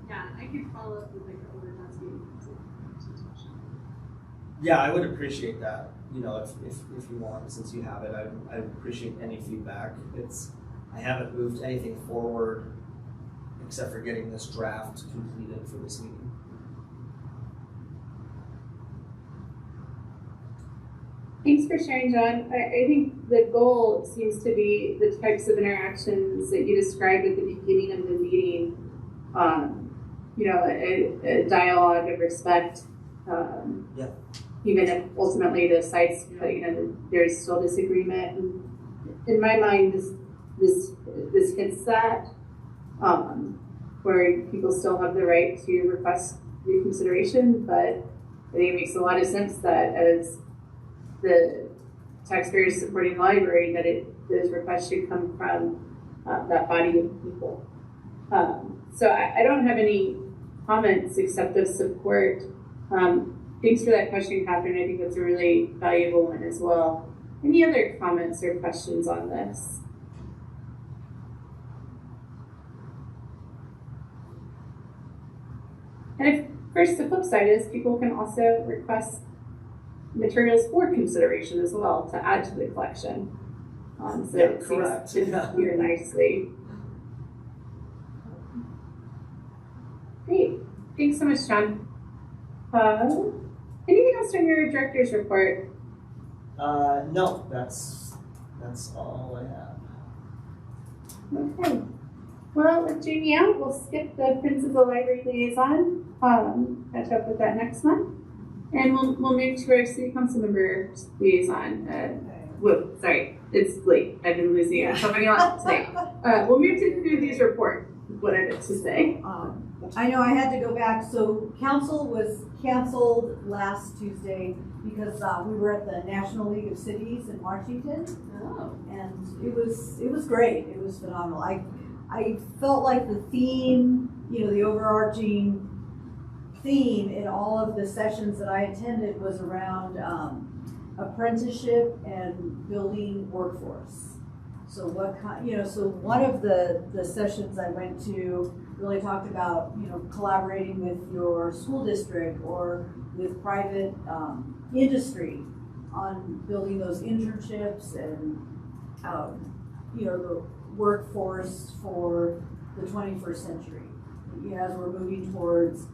Yeah, I could follow up with like the overnight meeting. Yeah, I would appreciate that. You know, if you want, since you have it, I appreciate any feedback. I haven't moved anything forward except for getting this draft completed for this meeting. Thanks for sharing, John. I think the goal seems to be the types of interactions that you described at the beginning of the meeting. You know, a dialogue of respect. Yeah. Even if ultimately the sides, you know, there's still disagreement. And in my mind, this hits that, where people still have the right to request reconsideration. But I think it makes a lot of sense that as the taxpayers supporting the library, that those requests should come from that body of people. So I don't have any comments except of support. Thanks for that question, Catherine. I think that's a really valuable one as well. Any other comments or questions on this? And of course, the flip side is people can also request materials for consideration as well to add to the collection. So it seems to here nicely. Great. Thanks so much, John. Anything else from your director's report? No, that's all I have. Okay. Well, with Jamie out, we'll skip the Friends of the Library liaison. Catch up with that next month. And we'll move to our city council member liaison. Whoa, sorry, it's late. I've been losing it. Something else today. We'll move to Susie's report, what I meant to say. I know I had to go back. So council was canceled last Tuesday because we were at the National League of Cities in Washington. Oh. And it was great. It was phenomenal. I felt like the theme, you know, the overarching theme in all of the sessions that I attended was around apprenticeship and building workforce. So what kind, you know, so one of the sessions I went to really talked about, you know, collaborating with your school district or with private industry on building those internships and, you know, the workforce for the 21st century. You know, as we're moving towards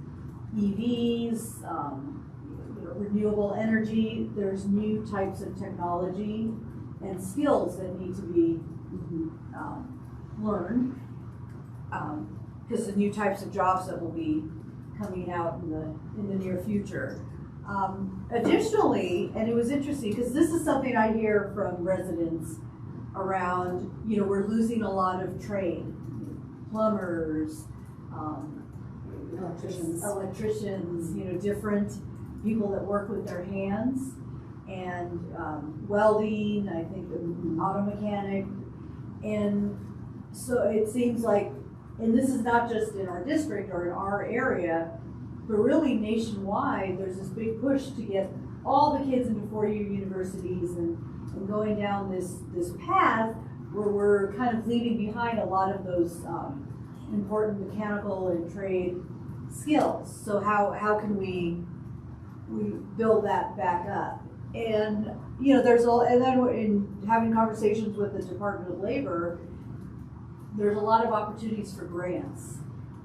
EVs, you know, renewable energy, there's new types of technology and skills that need to be learned, because the new types of jobs that will be coming out in the near future. Additionally, and it was interesting because this is something I hear from residents around, you know, we're losing a lot of trade, plumbers, electricians, you know, different people that work with their hands, and welding, I think auto mechanic. And so it seems like, and this is not just in our district or in our area, but really nationwide, there's this big push to get all the kids into four-year universities and going down this path where we're kind of leaving behind a lot of those important mechanical and trade skills. So how can we build that back up? And there's and then in having conversations with the Department of Labor, there's a lot of opportunities for grants.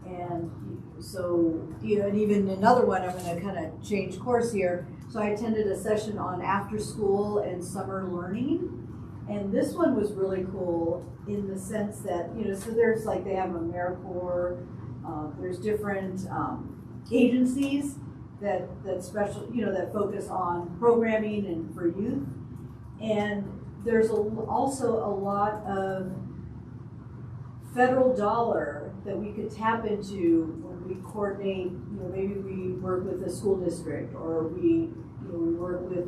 And so, and even another one, I'm going to kind of change course here. So I attended a session on after school and summer learning. And this one was really cool in the sense that, so there's like, they have AmeriCorps, there's different agencies that special, that focus on programming and for youth. And there's also a lot of federal dollar that we could tap into when we coordinate, maybe we work with a school district, or we work with,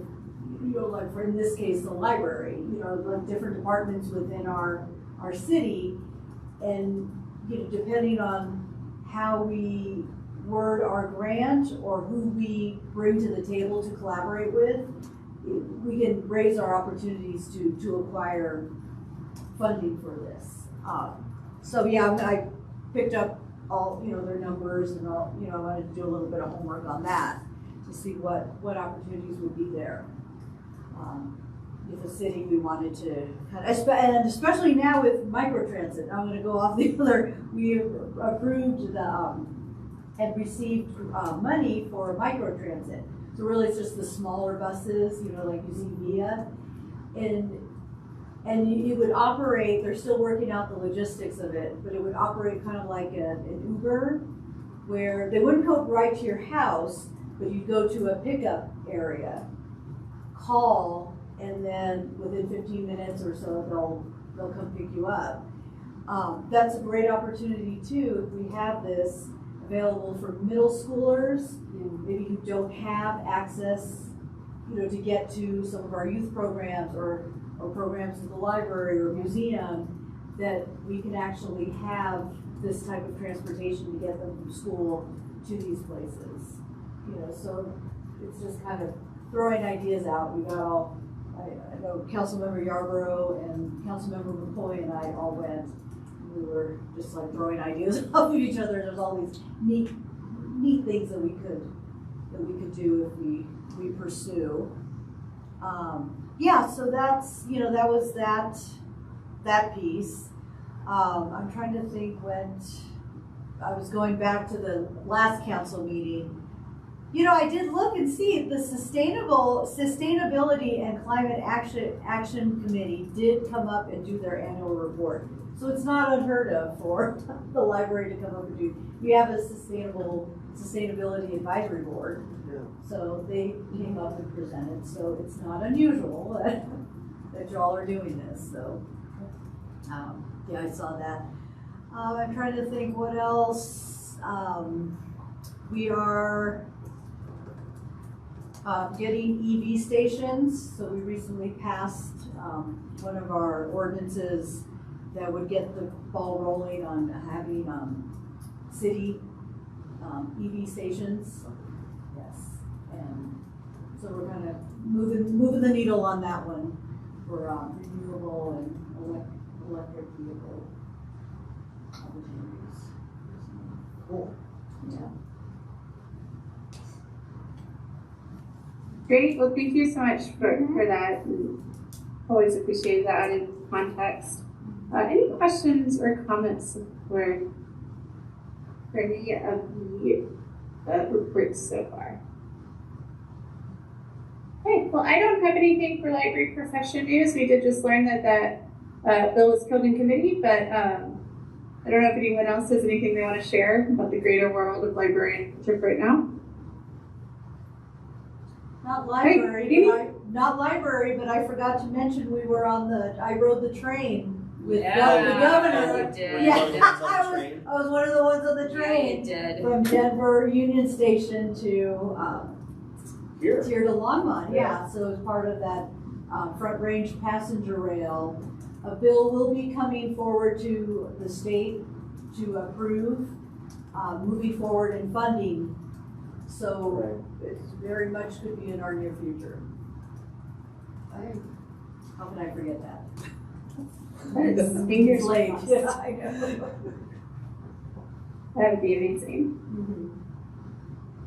like for in this case, the library, like different departments within our city. And, depending on how we word our grant or who we bring to the table to collaborate with, we can raise our opportunities to acquire funding for this. So yeah, I picked up all, their numbers and all, I wanted to do a little bit of homework on that to see what opportunities would be there. If a city we wanted to, and especially now with microtransit, I'm going to go off the other, we approved and received money for microtransit. So really it's just the smaller buses, like you see VIA. And you would operate, they're still working out the logistics of it, but it would operate kind of like an Uber, where they wouldn't go right to your house, but you'd go to a pickup area, call, and then within 15 minutes or so, they'll come pick you up. That's a great opportunity too, if we have this available for middle schoolers, maybe who don't have access, to get to some of our youth programs or programs at the library or museum, that we can actually have this type of transportation to get them from school to these places. So it's just kind of throwing ideas out. We got all, I know Councilmember Yarborough and Councilmember McCoy and I all went. We were just like throwing ideas off of each other. There's all these neat things that we could do if we pursue. Yeah, so that's, that was that piece. I'm trying to think when I was going back to the last council meeting. I did look and see the Sustainability and Climate Action Committee did come up and do their annual report. So it's not unheard of for the library to come up and do. We have a Sustainability Advisory Board. Yeah. So they came up and presented. So it's not unusual that y'all are doing this. So yeah, I saw that. I'm trying to think what else. We are getting EV stations. So we recently passed one of our ordinances that would get the ball rolling on having city EV stations. Yes, and so we're kind of moving the needle on that one for renewable and electric vehicle opportunities. Cool. Yeah. Great. Well, thank you so much for that. Always appreciate that added context. Any questions or comments for any of the reports so far? Okay. Well, I don't have anything for library profession news. We did just learn that bill was killed in committee, but I don't know if anyone else has anything they want to share about the greater world of librarianship right now. Not library, but I forgot to mention we were I rode the train with the governor. You did. Yeah, I was one of the ones on the train. Yeah, you did. From Denver Union Station to here to Longmont. Yeah, so it was part of that Front Range passenger rail. A bill will be coming forward to the state to approve moving forward in funding So it very much could be in our near future. How can I forget that? Fingers It's late. crossed. Yeah, I know. That would be amazing.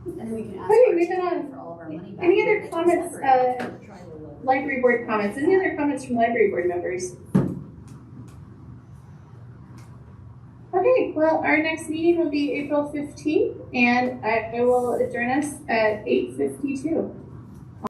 And then we can ask Okay, our moving team on. for all of our money back. Any other They can comments, separate. library board comments? Any other comments from library board members? Okay, well, our next meeting will be April 15th, and I will adjourn us at 8:52.